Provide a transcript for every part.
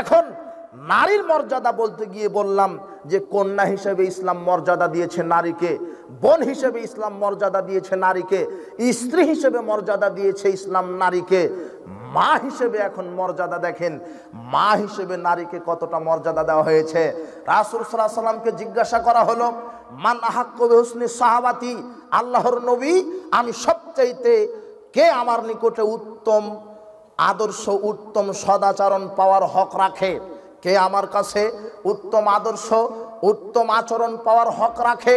এখন নারীর মর্যাদা বলতে গিয়ে বললাম যে কন্যা হিসেবে ইসলাম মর্যাদা দিয়েছে নারীকে, বোন হিসেবে ইসলাম মর্যাদা দিয়েছে নারীকে, স্ত্রী হিসেবে মর্যাদা দিয়েছে ইসলাম নারীকে, মা হিসেবে এখন মর্যাদা দেখেন, মা হিসেবে নারীকে কতটা মর্যাদা দেওয়া হয়েছে। রাসূল সাল্লাল্লাহু আলাইহি সাল্লামকে জিজ্ঞাসা করা হলো, মান আহাক্কু বিহুসনি সাহাবাতি, আল্লাহর নবী আমি সবচাইতে কে আমার নিকটে উত্তম আদর্শ, উত্তম সদাচরণ পাওয়ার হক রাখে, কে আমার কাছে উত্তম আদর্শ, উত্তম আচরণ পাওয়ার হক রাখে?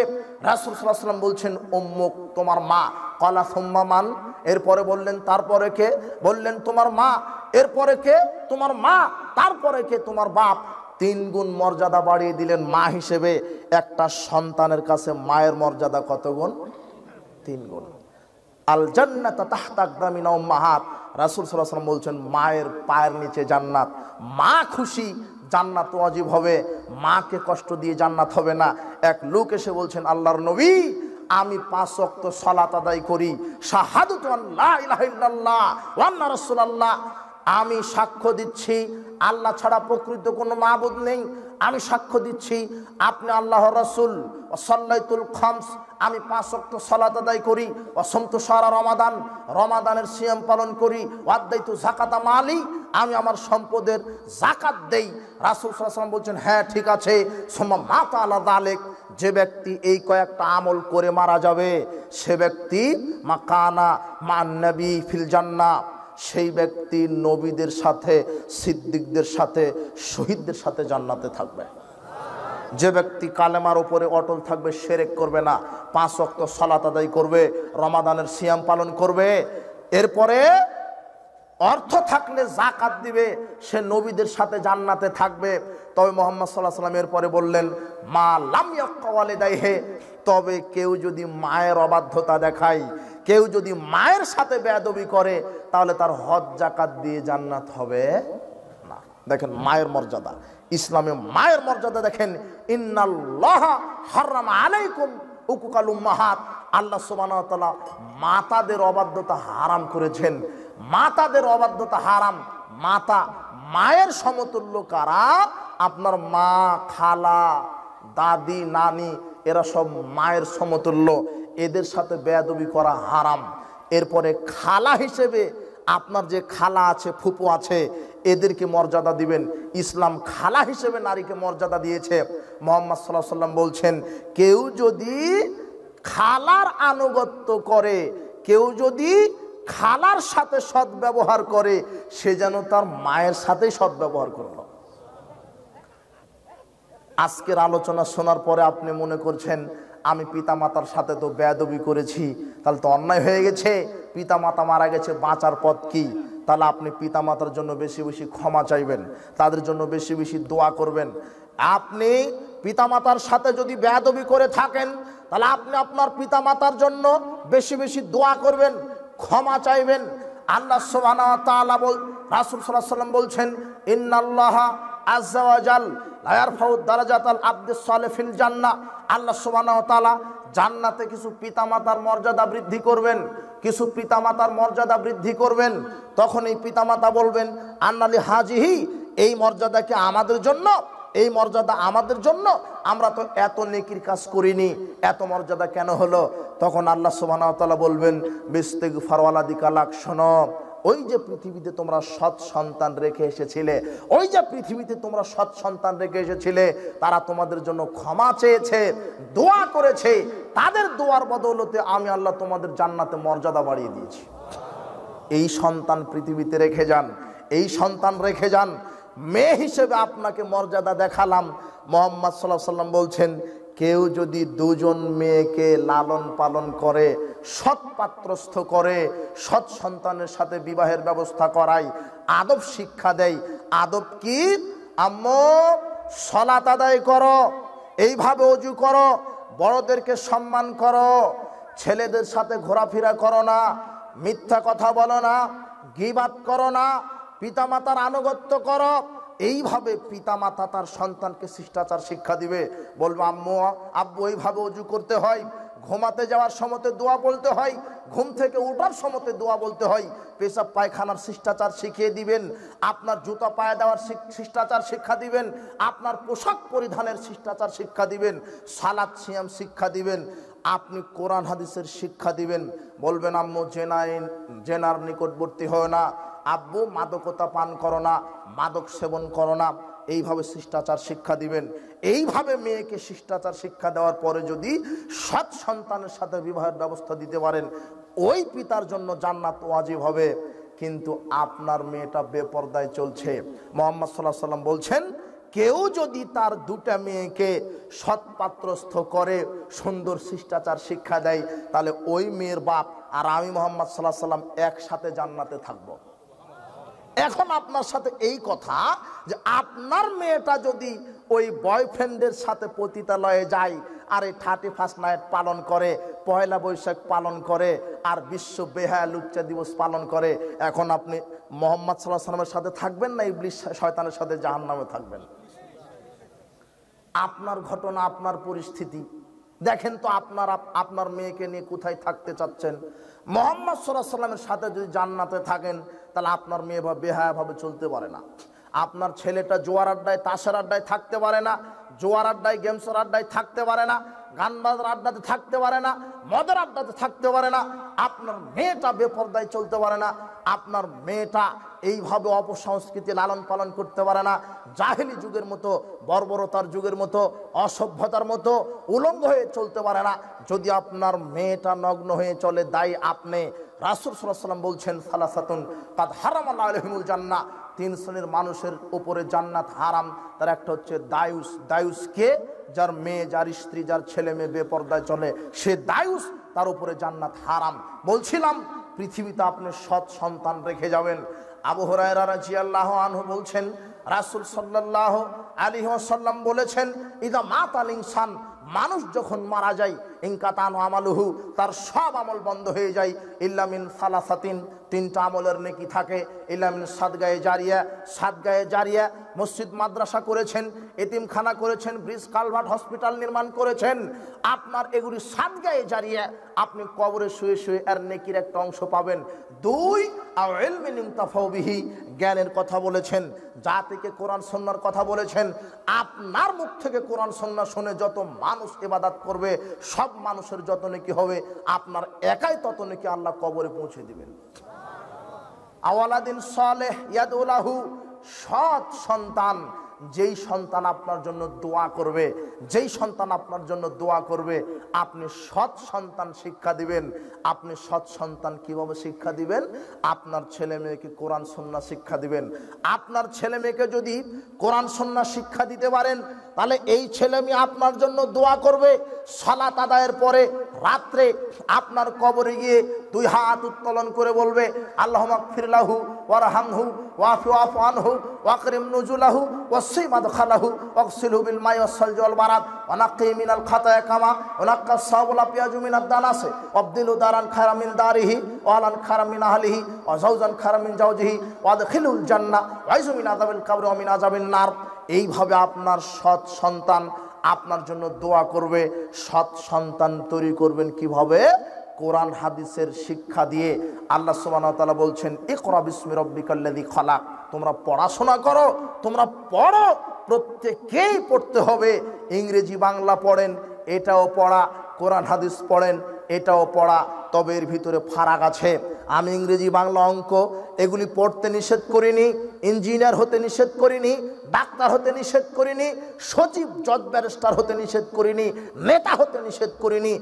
রাসূল সাল্লাল্লাহু আলাইহি ওয়াসাল্লাম বলছেন উম্মুক, তোমার মা। ক্বালা সুম্মা মান, এরপরে বললেন তারপরে কে? বললেন তোমার মা। এরপরে কে? তোমার মা। তারপরে কে? তোমার বাপ। 3 গুণ মর্যাদা বাড়িয়ে দিলেন মা হিসেবে। একটা সন্তানের কাছে মায়ের মর্যাদা কত গুণ? 3 গুণ। আল জান্নাতু তাহতা আকদামিনা উম্মাহাত, রাসূল সাল্লাল্লাহু আলাইহি ওয়াসাল্লাম বলছেন মায়ের পায়ের নিচে জান্নাত। মা খুশি, জান্নাত ওয়াজিব হবে, মাকে কষ্ট দিয়ে জান্নাত হবে না। এক লোক এসে বলছেন, আল্লাহর নবী আমি 5 ওয়াক্ত সালাত আদায় করি, শাহাদাতু আল্লা ইলাহা ইল্লাল্লাহ ওয়া আন্না রাসূলুল্লাহ, আমি সাক্ষ্য দিচ্ছি আল্লাহ ছাড়া প্রকৃত কোনো মাবুদ নেই, আমি সাক্ষ্য দিচ্ছি আপনি আল্লাহর রাসূল, ও সাল্লাতুল খামস, আমি 5 ওয়াক্ত সালাত আদায় করি, ও সমতু শাহরা রমাদান, রমাদানের সিয়াম পালন করি, ওয়াদাইতু যাকাতা মালি, আমি আমার সম্পদের যাকাত দেই। রাসূল সাল্লাল্লাহু আলাইহি ওয়াসাল্লাম বলছেন হ্যাঁ ঠিক আছে। সুম্মা মাতা আলা যালিক, যে ব্যক্তি এই কয়েকটা আমল করে মারা যাবে সে ব্যক্তি মাকানা মান নবী ফিল জান্নাহ, সেই ব্যক্তি নবীদের সাথে, সিদ্দিকদের সাথে, শহীদদের সাথে জান্নাতে থাকবে। যে ব্যক্তি কালেমার উপরে অটল থাকবে, শিরক করবে না, 5 ওয়াক্ত সালাত আদায় করবে, রমাদানের সিয়াম পালন করবে, এরপরে অর্থ থাকলে যাকাত দিবে, সে নবীদের সাথে জান্নাতে থাকবে। তবে মুহাম্মদ সাল্লাল্লাহু আলাইহি ওয়াসাল্লাম এরপরে বললেন মা লাম ইয়াক্কা ওয়ালিদাইহি, তবে কেউ যদি মায়ের অবাধ্যতা দেখায়, কেউ যদি মায়ের সাথে বেয়াদবি করে, তাহলে তার হজ যাকাত দিয়ে জান্নাত হবে না। দেখেন মায়ের মর্যাদা, ইসলামে মায়ের মর্যাদা দেখেন। ইন্নাল্লাহা হারামা আলাইকুম উকুকাল উম্মাহাত, আল্লাহ সুবহানাহু ওয়া তাআলা মাতাদের অবাধ্যতা হারাম করেছেন। মাতাদের অবাধ্যতা হারাম। মাতা, মায়ের সমতুল্য কারা? আপনার মা, খালা, দাদি, নানি, এরা সব মায়ের সমতুল্য, এদের সাথে বেয়াদবি করা হারাম। এরপরে খালা হিসেবে আপনার যে খালা আছে, ফুপু আছে, এদেরকে মর্যাদা দিবেন। ইসলাম খালা হিসেবে নারীকে মর্যাদা দিয়েছে। মুহাম্মদ সাল্লাল্লাহু আলাইহি ওয়াসাল্লাম বলছেন কেউ যদি খালার আনুগত্য করে, কেউ যদি খালার সাথে সদ্ব্যবহার করে, সে যেন তার মায়ের সাথেই সদ্ব্যবহার করলো। আজকের আলোচনা শোনার পরে আপনি মনে করছেন আমি পিতামাতার সাথে তো বেয়াদবি করেছি, তাহলে তো অন্যায় হয়ে গেছে, পিতামাতা মারা গেছে, বাঁচার পথ কি? তাহলে আপনি পিতামাতার জন্য বেশি বেশি ক্ষমা চাইবেন, তাদের জন্য বেশি বেশি দোয়া করবেন। আপনি পিতামাতার সাথে যদি বেয়াদবি করে থাকেন, তাহলে আপনি আপনার পিতামাতার জন্য বেশি বেশি দোয়া করবেন, ক্ষমা চাইবেন। আল্লাহ সুবহানাহু ওয়া তাআলা রাসূল সাল্লাল্লাহু আলাইহি ওয়াসাল্লাম বলছেন ইন্নাল্লাহা আযজা ওয়া জাল লা ইয়ারফাউ দারাজাতাল আবদিস সালিহ ফিল জান্নাহ, আল্লাহ সুবহানাহু ওয়া তাআলা জান্নাতে কিছু পিতামাতার মর্যাদা বৃদ্ধি করবেন, কিছু পিতামাতার মর্যাদা বৃদ্ধি করবেন। তখন এই পিতামাতা বলবেন আন্নালি হাজিহি, এই মর্যাদা কি আমাদের জন্য? এই মর্যাদা আমাদের জন্য? আমরা তো এত নেকির কাজ করিনি, এত মর্যাদা কেন হলো? তখন আল্লাহ সুবহানাহু ওয়া তাআলা বলবেন বিস্তিগফার ওয়ালাদিকা লাক, শোনো, ওই যে পৃথিবীতে তোমরা সৎ সন্তান রেখে এসেছিলে, ওই যে পৃথিবীতে তোমরা সৎ সন্তান রেখে এসেছিলে, তারা তোমাদের জন্য ক্ষমা চেয়েছে, দোয়া করেছে, তাদের দোয়ার বদৌলতে আমি আল্লাহ তোমাদের জান্নাতে মর্যাদা বাড়িয়ে দিয়েছি। এই সন্তান পৃথিবীতে রেখে যান, এই সন্তান রেখে যান। মেয়ে হিসেবে আপনাকে মর্যাদা দেখালাম। মুহাম্মদ সাল্লাল্লাহু আলাইহি ওয়াসাল্লাম বলছেন কেউ যদি 2 জন মেয়েকে লালন পালন করে, সৎ পাত্রস্থ করে, সৎ সন্তানের সাথে বিবাহের ব্যবস্থা করায়, আদব শিক্ষা দেয়। আদব কি? আম্মু সালাত আদায় করো, এইভাবে ওযু করো, বড়দেরকে সম্মান করো, ছেলেদের সাথে ঘোরাফেরা করো না, মিথ্যা কথা বলো না, গীবাত করো না, পিতামাতার আনুগত্য করো। এইভাবে পিতামাতা তার সন্তানকে শিষ্টাচার শিক্ষা দিবে। বলবো আম্মু আব্বু এইভাবে ওযু করতে হয়, ঘুমাতে যাওয়ার সময়তে দোয়া বলতে হয়, ঘুম থেকে ওঠার সময়তে দোয়া বলতে হয়, পেশাব পায়খানার শিষ্টাচার শিখিয়ে দিবেন, আপনার জুতা পায়ে দেওয়ার শিষ্টাচার শিক্ষা দিবেন, আপনার পোশাক পরিধানের শিষ্টাচার শিক্ষা দিবেন, সালাত সিয়াম শিক্ষা দিবেন, আপনি কোরআন হাদিসের শিক্ষা দিবেন। বলবেন আম্মু জেনার নিকটবর্তী হয় না, আব্বু মাদকতা পান করো না, মাদক সেবন করো না, এইভাবে শিষ্টাচার শিক্ষা দিবেন। এইভাবে মেয়েকে শিষ্টাচার শিক্ষা দেওয়ার পরে যদি সৎ সন্তানের সাথে বিবাহের ব্যবস্থা দিতে পারেন, ওই পিতার জন্য জান্নাত ওয়াজিব হবে। কিন্তু আপনার মেয়েটা বেপরদায় চলছে। মুহাম্মদ সাল্লাল্লাহু আলাইহি ওয়াসাল্লাম বলছেন, কেউ যদি তার দুটা মেয়েকে সৎপাত্রস্থ করে সুন্দর শিষ্টাচার শিক্ষা দেয়, তাহলে ওই মেয়ের বাপ আর আমি মুহাম্মদ সাল্লাল্লাহু আলাইহি ওয়াসাল্লাম একসাথে জান্নাতে থাকবো। এখন আপনার সাথে এই কথা যে আপনার মেয়েটা যদি ওই বয়ফ্রেন্ডের সাথে পতিতালয়ে যায় আর এই 31 নাইট পালন করে, পয়লা বৈশাখ পালন করে, আর বিশ্ব বেহায়া লুচ্চা দিবস পালন করে, এখন আপনি মুহাম্মদ সাল্লাল্লাহু আলাইহি ওয়াসাল্লামের সাথে থাকবেন না ইবলিস শয়তানের সাথে জাহান্নামে থাকবেন? আপনার ঘটনা, আপনার পরিস্থিতি দেখেন তো, আপনার মেয়েকে নিয়ে কোথায় থাকতে চাচ্ছেন? মুহাম্মদ সাল্লাল্লাহু আলাইহি ওয়াসাল্লামের সাথে যদি জান্নাতে থাকেন, তাহলে আপনার মেয়ে বেহায়াভাবে চলতে পারে না। আপনার ছেলেটা জোয়ার আড্ডায় তাসের আড্ডায় থাকতে পারে না, জোয়ার আড্ডায় গেমসের আড্ডায় থাকতে পারে না, গান বাজার আড্ডাতে থাকতে পারে না, মদের আড্ডাতে থাকতে পারে না। আপনার মেয়েটা বেপরদায় চলতে পারে না, আপনার মেয়েটা এইভাবে অপসংস্কৃতি লালন পালন করতে পারে না, জাহেলি যুগের মতো, বর্বরতার যুগের মতো, অসভ্যতার মতো উলঙ্গ হয়ে চলতে পারে না। যদি আপনার মেয়েটা নগ্ন হয়ে চলে, দায়ী আপনি। রাসূল সাল্লাল্লাহু আলাইহি ওয়াসাল্লাম বলছেন, সালাসাতুন কাদ হারামাল্লাহু আলাইহিমুল জান্নাহ, 3 শ্রেণীর মানুষের উপরে জান্নাত হারাম। তার একটা হচ্ছে দায়ুস। দায়ুস কে? যার মেয়ে, যার স্ত্রী, যার ছেলে মেয়ে বেপরদায় চলে, সে দায়ুস, তার উপরে জান্নাত হারাম। বলছিলাম পৃথিবীতে আপনি সৎ সন্তান রেখে যাবেন। আবু হুরায়রা রাদিয়াল্লাহু আনহু বলছেন, রাসূল সাল্লাল্লাহু আলাইহি ওয়াসাল্লাম বলেছেন, ইদা মাতাল ইনসান, মানুষ যখন মারা যায়, ইনকাতান আমালুহু, তার সব আমল বন্ধ হয়ে যায়, ইল্লা মিন সালাসাতিন, 3টা আমলের নেকি থাকে, ইল্লা মিন সাদগায়ে জারিয়া, সাদগায়ে জারিয়া, মসজিদ মাদ্রাসা করেছেন, এতিমখানা করেছেন, ব্রিজ কালভার্ট হসপিটাল নির্মাণ করেছেন, আপনার এগুলি সাদগায়ে জারিয়া, আপনি কবরে শুয়ে শুয়ে এর নেকির একটা অংশ পাবেন। 2 আও ইলমিন ইনতাফাউ বিহি, জ্ঞানের কথা বলেছেন, জাতিকে কোরআন সুন্নাহর কথা বলেছেন। আপনার মুখ থেকে কোরআন সুন্নাহ শুনে যত মানুষ ইবাদত করবে, সব মানুষের যত নেকি হবে, আপনার একাই তত নেকি আল্লাহ কবরে পৌঁছে দিবেন। আওয়ালাদিন সালেহ ইয়াদুলাহু, সৎ সন্তান, যেই সন্তান আপনার জন্য দোয়া করবে, যেই সন্তান আপনার জন্য দোয়া করবে, আপনি সৎ সন্তান শিক্ষা দিবেন। আপনি সৎ সন্তান কিভাবে শিক্ষা দিবেন? আপনার ছেলে মেয়েকে কোরআন সুন্নাহ শিক্ষা দিবেন। আপনার ছেলে মেয়েকে যদি কোরআন সুন্নাহ শিক্ষা দিতে পারেন, তাহলে এই ছেলে মেয়ে আপনার জন্য দোয়া করবে। সালাত আদায়ের পরে রাত্রে আপনার কবরে গিয়ে 2 হাত উত্তোলন করে বলবে, আল্লাহুম্মা গফির লাহু ওয়ারহামহু ওয়াফু আনহু ওয়াকরিম নুজুলাহু ওয়াসি মাদখালাহু ওয়াগসিলহু বিল মাই ওয়াসসালজি ওয়াল বারাদ ওয়ানাক্কি মিনাল খাতায়া কামা ওয়ানাক্কা সাওলা পিয়াজু মিনাদ দানাসে ওয়াবদিলু দারান খায়রাম মিন দারিহি ওয়ালান খায়রাম মিন আহলিহি ওয়া যাওজান খায়রাম মিন যাওজিহি ওয়াদখিলুল জান্নাহ ওয়াইজু মিন আযাবিল কবর ওয়া মিন আযাবিন নার। এইভাবে আপনার সৎ সন্তান আপনার জন্য দোয়া করবে। সৎ সন্তান তৈরি করবেন কিভাবে? কোরআন হাদিসের শিক্ষা দিয়ে। আল্লাহ সুবহানাহু ওয়া তাআলা বলছেন, ইকরা বিসমি রাব্বিকাল্লাযী খালাক, তোমরা পড়াশোনা করো, তোমরা পড়ো, প্রত্যেকেই পড়তে হবে। ইংরেজি বাংলা পড়েন, এটাও পড়া, কোরআন হাদিস পড়েন, এটাও পড়া, তবে এর ভিতরে ফারাক আছে। আমি ইংরেজি বাংলা অঙ্ক এগুলি পড়তে নিষেধ করিনি, ইঞ্জিনিয়ার হতে নিষেধ করিনি, ডাক্তার হতে নিষেধ করিনি, সচিব জজ ব্যারিস্টার হতে নিষেধ করিনি, নেতা হতে নিষেধ করিনি।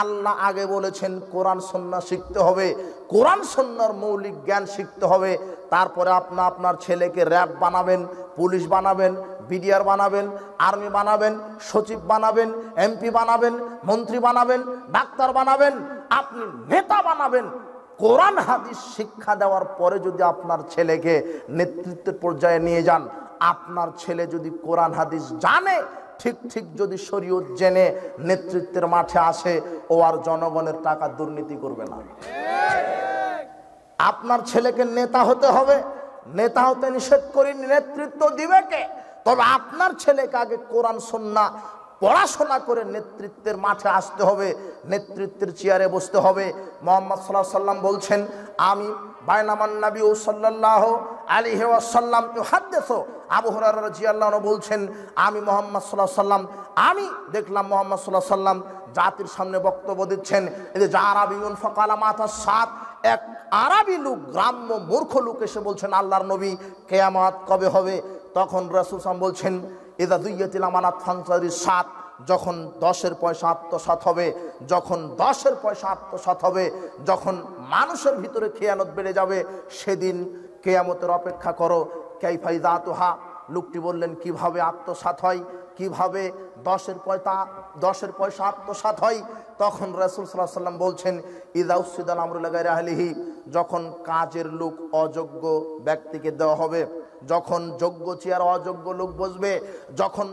আল্লাহ আগে বলেছেন কোরআন সুন্নাহ শিখতে হবে, কোরআন সুন্নাহর মৌলিক জ্ঞান শিখতে হবে। তারপরে আপনার ছেলেকে র্যাব বানাবেন, পুলিশ বানাবেন, বিডিআর বানাবেন, আর্মি বানাবেন, সচিব বানাবেন, এমপি বানাবেন, মন্ত্রী বানাবেন, ডাক্তার বানাবেন, আপনি নেতা বানাবেন। কোরআন হাদিস শিক্ষা দেওয়ার পরে যদি আপনার ছেলেকে নেতৃত্বের পর্যায়ে নিয়ে যান, আপনার ছেলে যদি কোরআন হাদিস জানে, ঠিক যদি শরীয়ত জেনে নেতৃত্বের মাঠে আসে, ও আর জনগণের টাকা দুর্নীতি করবে না। আপনার ছেলেকে নেতা হতে হবে, নেতা হতে নিষেধ করিনি, নেতৃত্ব দিবে কে? তবে আপনার ছেলেকে আগে কোরআন সুন্নাহ পড়াশোনা করে নেতৃত্বের মাঠে আসতে হবে, নেতৃত্বের চেয়ারে বসতে হবে। মুহাম্মদ সাল্লাল্লাহু আলাইহি ওয়াসাল্লাম বলছেন, আমি বাইনামান নবী সাল্লাল্লাহু আলাইহি ওয়াসাল্লাম ইউহাদ্দিসু, আবু হুরায়রা রাদিয়াল্লাহু আনহু বলছেন, আমি মুহাম্মদ সাল্লাল্লাহু আলাইহি ওয়াসাল্লাম আমি দেখলাম মুহাম্মদ সাল্লাল্লাহু আলাইহি ওয়াসাল্লাম জাতির সামনে বক্তব্য দিচ্ছেন। এই যে আরাবিয়ুন ফাকালা মাতা সাত, এক আরবি লোক, গ্রাম্য মূর্খ লোক এসে বলছেন, আল্লাহর নবী কিয়ামত কবে হবে? তখন রাসূল সাল্লাল্লাহু আলাইহি ওয়াসাল্লাম বলছেন, ইযা দুইয়াতিল আমানাত ফানসারি সাত, যখন 10-এর পয়সা আত্মসাৎ হবে, যখন 10-এর পয়সা আত্মসাৎ হবে, যখন মানুষের ভিতরে খেয়ানত বেড়ে যাবে, সেদিন কিয়ামতের অপেক্ষা করো। কাইফা যাতুহা, লোকটি বললেন, কিভাবে আত্মসাৎ হয়, কিভাবে 10-এর পয়সা আত্মসাৎ হয়? তখন রাসূল সাল্লাল্লাহু আলাইহি ওয়াসাল্লাম বলছেন, ইযা উসিদাল আমরু লিগাইরি আহলিহি, যখন কাজের লোক অযোগ্য ব্যক্তিকে দেওয়া হবে, যখন যোগ্য চেয়ার অযোগ্য লোক বসবে, যখন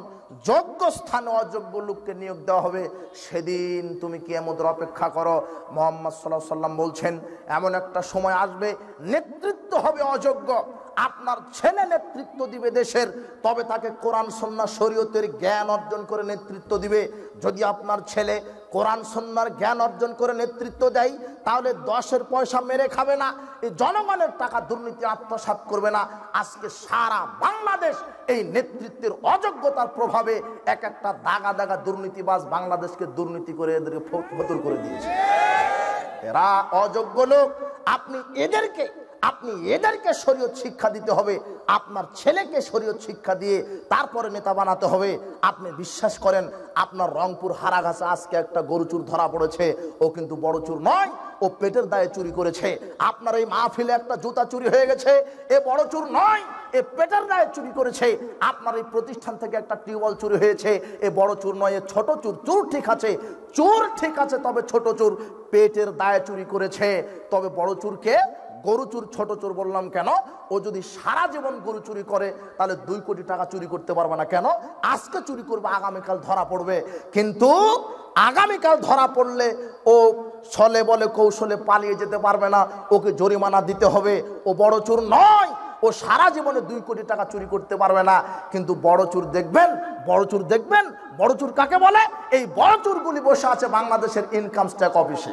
যোগ্য স্থানে অযোগ্য লোককে নিয়োগ দেওয়া হবে, সেদিন তুমি কিয়ামতের অপেক্ষা করো। মুহাম্মদ সাল্লাল্লাহু আলাইহি ওয়াসাল্লাম বলছেন, এমন একটা সময় আসবে নেতৃত্ব হবে অযোগ্য, আপনার ছেলে নেতৃত্ব দিবে দেশের, তবে তাকে কোরআন সুন্নাহ শরীয়তের জ্ঞান অর্জন করে নেতৃত্ব দিবে। যদি আপনার ছেলে কোরআন সুন্নাহর জ্ঞান অর্জন করে নেতৃত্ব দেয়, তাহলে 10-এর পয়সা মেরে খাবে না, এই জনগণের টাকা দুর্নীতি আত্মসাৎ করবে না। আজকে সারা বাংলাদেশ এই নেতৃত্বের অযোগ্যতার প্রভাবে এক একটা দাগা দাগা দুর্নীতিবাজ বাংলাদেশকে দুর্নীতি করে এদেরকে ফতুর করে দিয়েছে। এরা অযোগ্য লোক, আপনি এদেরকে শরীয়ত শিক্ষা দিতে হবে, আপনার ছেলেকে শরীয়ত শিক্ষা দিয়ে তারপরে নেতা বানাতে হবে। আপনি বিশ্বাস করেন, আপনার রংপুর হারাগাছা আজকে একটা গরু চোর ধরা পড়েছে, ও কিন্তু বড় চোর নয়, ও পেটের দায়ে চুরি করেছে। আপনার এই মাহফিলে একটা জুতা চুরি হয়ে গেছে, এ বড় চোর নয়, এ পেটের দায়ে চুরি করেছে। আপনার এই প্রতিষ্ঠান থেকে একটা টিউবওয়েল চুরি হয়েছে, এ বড় চোর নয়, এ ছোট চোর। চোর ঠিক আছে, তবে ছোট চোর পেটের দায়ে চুরি করেছে। তবে বড় চোরকে গরু চোর, ছোট চোর বললাম কেন? ও যদি সারা জীবন গরু চুরি করে, তাহলে 2 কোটি টাকা চুরি করতে পারবে না। কেন? আজকে চুরি করবে, আগামীকাল ধরা পড়বে। কিন্তু আগামীকাল ধরা পড়লে ও ছলে বলে কৌশলে পালিয়ে যেতে পারবে না, ওকে জরিমানা দিতে হবে। ও বড় চোর নয়, ও সারা জীবনে 2 কোটি টাকা চুরি করতে পারবে না। কিন্তু বড় চোর দেখবেন, বড় চোর কাকে বলে? এই বড় চোরগুলি বসে আছে বাংলাদেশের ইনকাম ট্যাক্স অফিসে,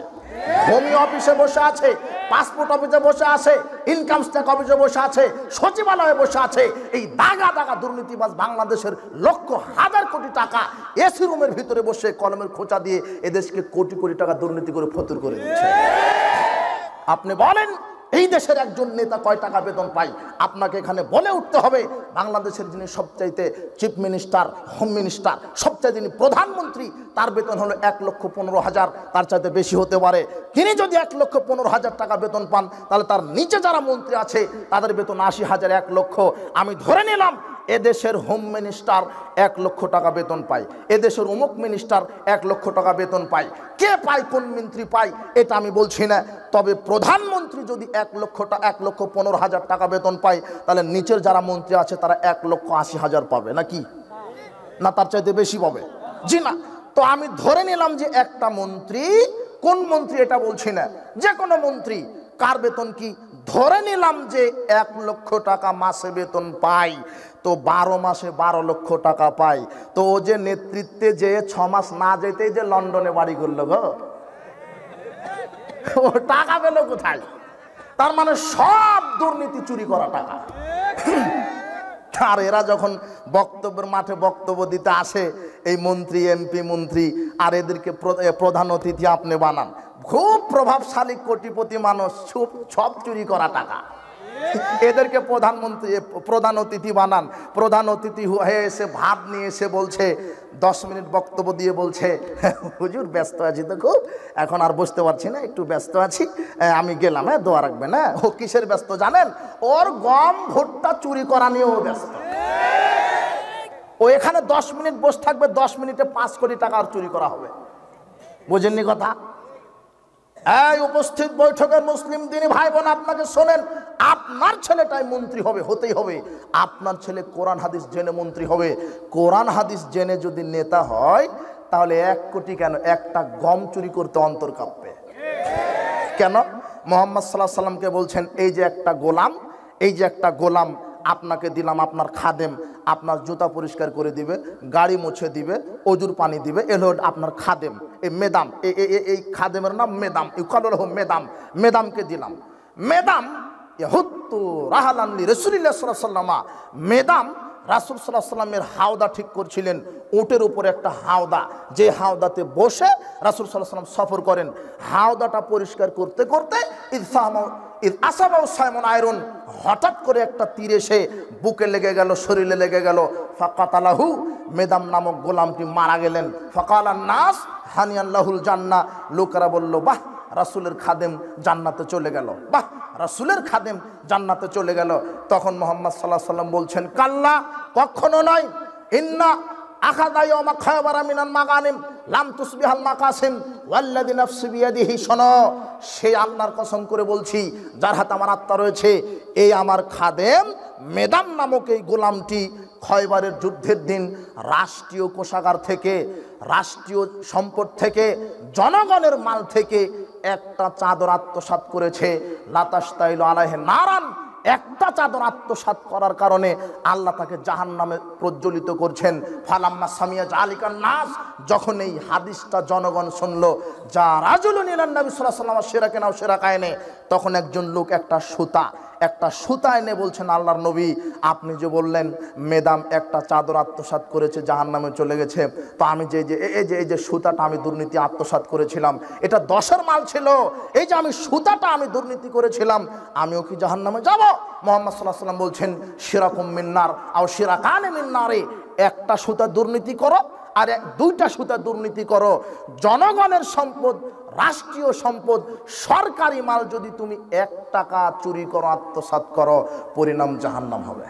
ভূমি অফিসে বসে আছে, পাসপোর্ট অফিসে বসে আছে, ইনকাম ট্যাক্স অফিসে বসে আছে, সচিবালয়ে বসে আছে। এই দাগা দাগা দুর্নীতিবাজ বাংলাদেশের লক্ষ হাজার কোটি টাকা এসি রুমের ভিতরে বসে কলমের খোঁচা দিয়ে এদেশকে কোটি কোটি টাকা দুর্নীতি করে ফতুর করে দিচ্ছে। আপনি বলেন, এই দেশের একজন নেতা কয় টাকা বেতন পায়? আপনাকে এখানে বলে উঠতে হবে, বাংলাদেশের যিনি সবচাইতে চিফ মিনিস্টার, হোম মিনিস্টার, সবচাইতে যিনি প্রধানমন্ত্রী, তার বেতন হলো 1,15,000, তার চাইতে বেশি হতে পারে। তিনি যদি 1,15,000 টাকা বেতন পান, তাহলে তার নিচে যারা মন্ত্রী আছে তাদের বেতন 80,000, 1 লক্ষ। আমি ধরে নিলাম এদেশের হোম মিনিস্টার 1 লক্ষ টাকা বেতন পায়, এদেশের অমুক মিনিস্টার 1 লক্ষ টাকা বেতন পায়। কে পায়, কোন মন্ত্রী পায়, এটা আমি বলছি না। তবে প্রধানমন্ত্রী যদি 1,15,000 টাকা বেতন পায়, তাহলে নিচের যারা মন্ত্রী আছে তারা 1,80,000 পাবে নাকি? না তার চাইতে বেশি পাবে? জি না। তো আমি ধরে নিলাম যে একটা মন্ত্রী, কোন মন্ত্রী এটা বলছি না, যে কোনো মন্ত্রী, কার বেতন কি? ধরে নিলাম যে 1 লক্ষ টাকা মাসে বেতন পাই, তো 12 মাসে 12 লক্ষ টাকা পাই। তো ও যে নেতৃত্বে যে 6 মাস না যেতেই যে লন্ডনে বাড়ি করলো গো, ও টাকা পেল কোথায়? তার মানে সব দুর্নীতি, চুরি করা টাকা। আর এরা যখন বক্তব্যের মাঠে বক্তব্য দিতে আসে, এই মন্ত্রী, এমপি, মন্ত্রী, আর এদেরকে প্রধান অতিথি আপনি বানান। খুব প্রভাবশালী কোটিপতি মানুষ, সব চুরি করা টাকা। এদেরকে প্রধান অতিথি বানান। প্রধান অতিথি হয়ে এসে ভাত নিয়ে এসে বলছে, 10 মিনিট বক্তব্য দিয়ে বলছে, হুজুর ব্যস্ত আছি তো খুব, এখন আর বসতে পারছি না, একটু ব্যস্ত আছি, আমি গেলাম, দোয়া রাখবেন। ও কিসের ব্যস্ত জানেন? ওর গম ভুট্টা চুরি করা নিয়েও ব্যস্ত। ও এখানে 10 মিনিট বসে থাকবে, 10 মিনিটে 5 কোটি টাকা আর চুরি করা হবে। বোঝেননি কথা? এই উপস্থিত বৈঠকের মুসলিম দিনী ভাই বোন, আপনাকে শোনেন, আপনার ছেলেটাই মন্ত্রী হবে, হতেই হবে। আপনার ছেলে কোরআন হাদিস জেনে মন্ত্রী হবে। কোরআন হাদিস জেনে যদি নেতা হয়, তাহলে 1 কোটি কেন, একটা গম চুরি করতে অন্তর কাঁপবে। কেন? মুহাম্মদ সাল্লাল্লাহু আলাইহি ওয়াসাল্লামকে বলছেন, এই যে একটা গোলাম আপনাকে দিলাম, আপনার খাদেম, আপনার জুতা পরিষ্কার করে দিবে, গাড়ি মুছে দিবে, অজুর পানি দিবে। এ হলো আপনার খাদেম, এই মেদাম, এই খাদেমের নাম মেদাম, মেদাম, মেদামকে দিলাম। মেদাম ইয়াহুত্তু রাহালান লিরাসূলিল্লাহ সাল্লাল্লাহু আলাইহি ওয়াসাল্লাম, মেদাম রাসূল সাল্লাল্লাহু আলাইহি ওয়াসাল্লামের হাওদা ঠিক করছিলেন। উটের উপরে একটা হাওদা, যে হাওদাতে বসে রাসূল সাল্লাল্লাহু আলাইহি ওয়াসাল্লাম সফর করেন। হাওদাটা পরিষ্কার করতে করতে ইদ আসাবাউ সাইমুন আয়রুন, হঠাৎ করে একটা তীর এসে বুকে লেগে গেল, শরীরে লেগে গেল। ফাকাতালাহু, মেদাম নামক গোলামটি মারা গেলেন। ফাকালান নাস হানিয়াল্লাহুল জান্নাহ, লোকেরা বলল বাহ, রাসূলের খাদেম জান্নাতে চলে গেল, বাহ, রাসূলের খাদেম জান্নাতে চলে গেল। তখন মুহাম্মদ সাল্লাল্লাহু আলাইহি ওয়াসাল্লাম বলছেন, কাল্লা, কখনো নয়। ইন্না আখাযা ইয়াওমা খায়বারা মিনাল মাগানিম লাম তুসবিহাল মাকাসিম ওয়াল্লাযী নাফসি বিয়াদিহি, শোনো, সেই আল্লাহর কসম করে বলছি যার হাতে আমার আত্মা রয়েছে, এই আমার খাদেম মেদাম নামক এই গোলামটি খয়বারের যুদ্ধের দিন রাষ্ট্রীয় কোষাগার থেকে, রাষ্ট্রীয় সম্পদ থেকে, জনগণের মাল থেকে একটা চাদর আত্মসাৎ করেছে। লাতাশতাইলু আলাইহি নারান, একটা চাদর আত্মসাৎ করার কারণে আল্লাহ তাকে জাহান্নামে প্রজ্বলিত করছেন। ফালাম্মা সামিয়া জালিকান নাস, যখন এই হাদিসটা জনগণ শুনলো, যা রাজুলুন ইলান নবী সাল্লাল্লাহু আলাইহি ওয়াসাল্লাম শিরাকানা ও শিরাকায়নে, তখন একজন লোক একটা সুতা এনে বলছেন, আল্লাহর নবী, আপনি যে বললেন মেদাম একটা চাদর আত্মসাৎ করেছে, জাহান্নামে চলে গেছে, তো আমি এই যে সুতাটা আমি দুর্নীতি আত্মসাৎ করেছিলাম, এটা 10-এর মাল ছিল, এই যে আমি সুতাটা আমি দুর্নীতি করেছিলাম, আমিও কি জাহান্নামে যাব? মুহাম্মদ সাল্লাল্লাহু আলাইহি ওয়াসাল্লাম বলছেন, শিরাকুম মিন্নার আও শিরাকানে মিন্নারে, একটা সুতা দুর্নীতি করো আর 2টা সুতা দুর্নীতি করো। জনগণের সম্পদ, রাষ্ট্রীয় সম্পদ, সরকারি মাল যদি তুমি 1 টাকা চুরি করো, আত্মসাৎ করো, পরিণাম জাহান্নাম হবে।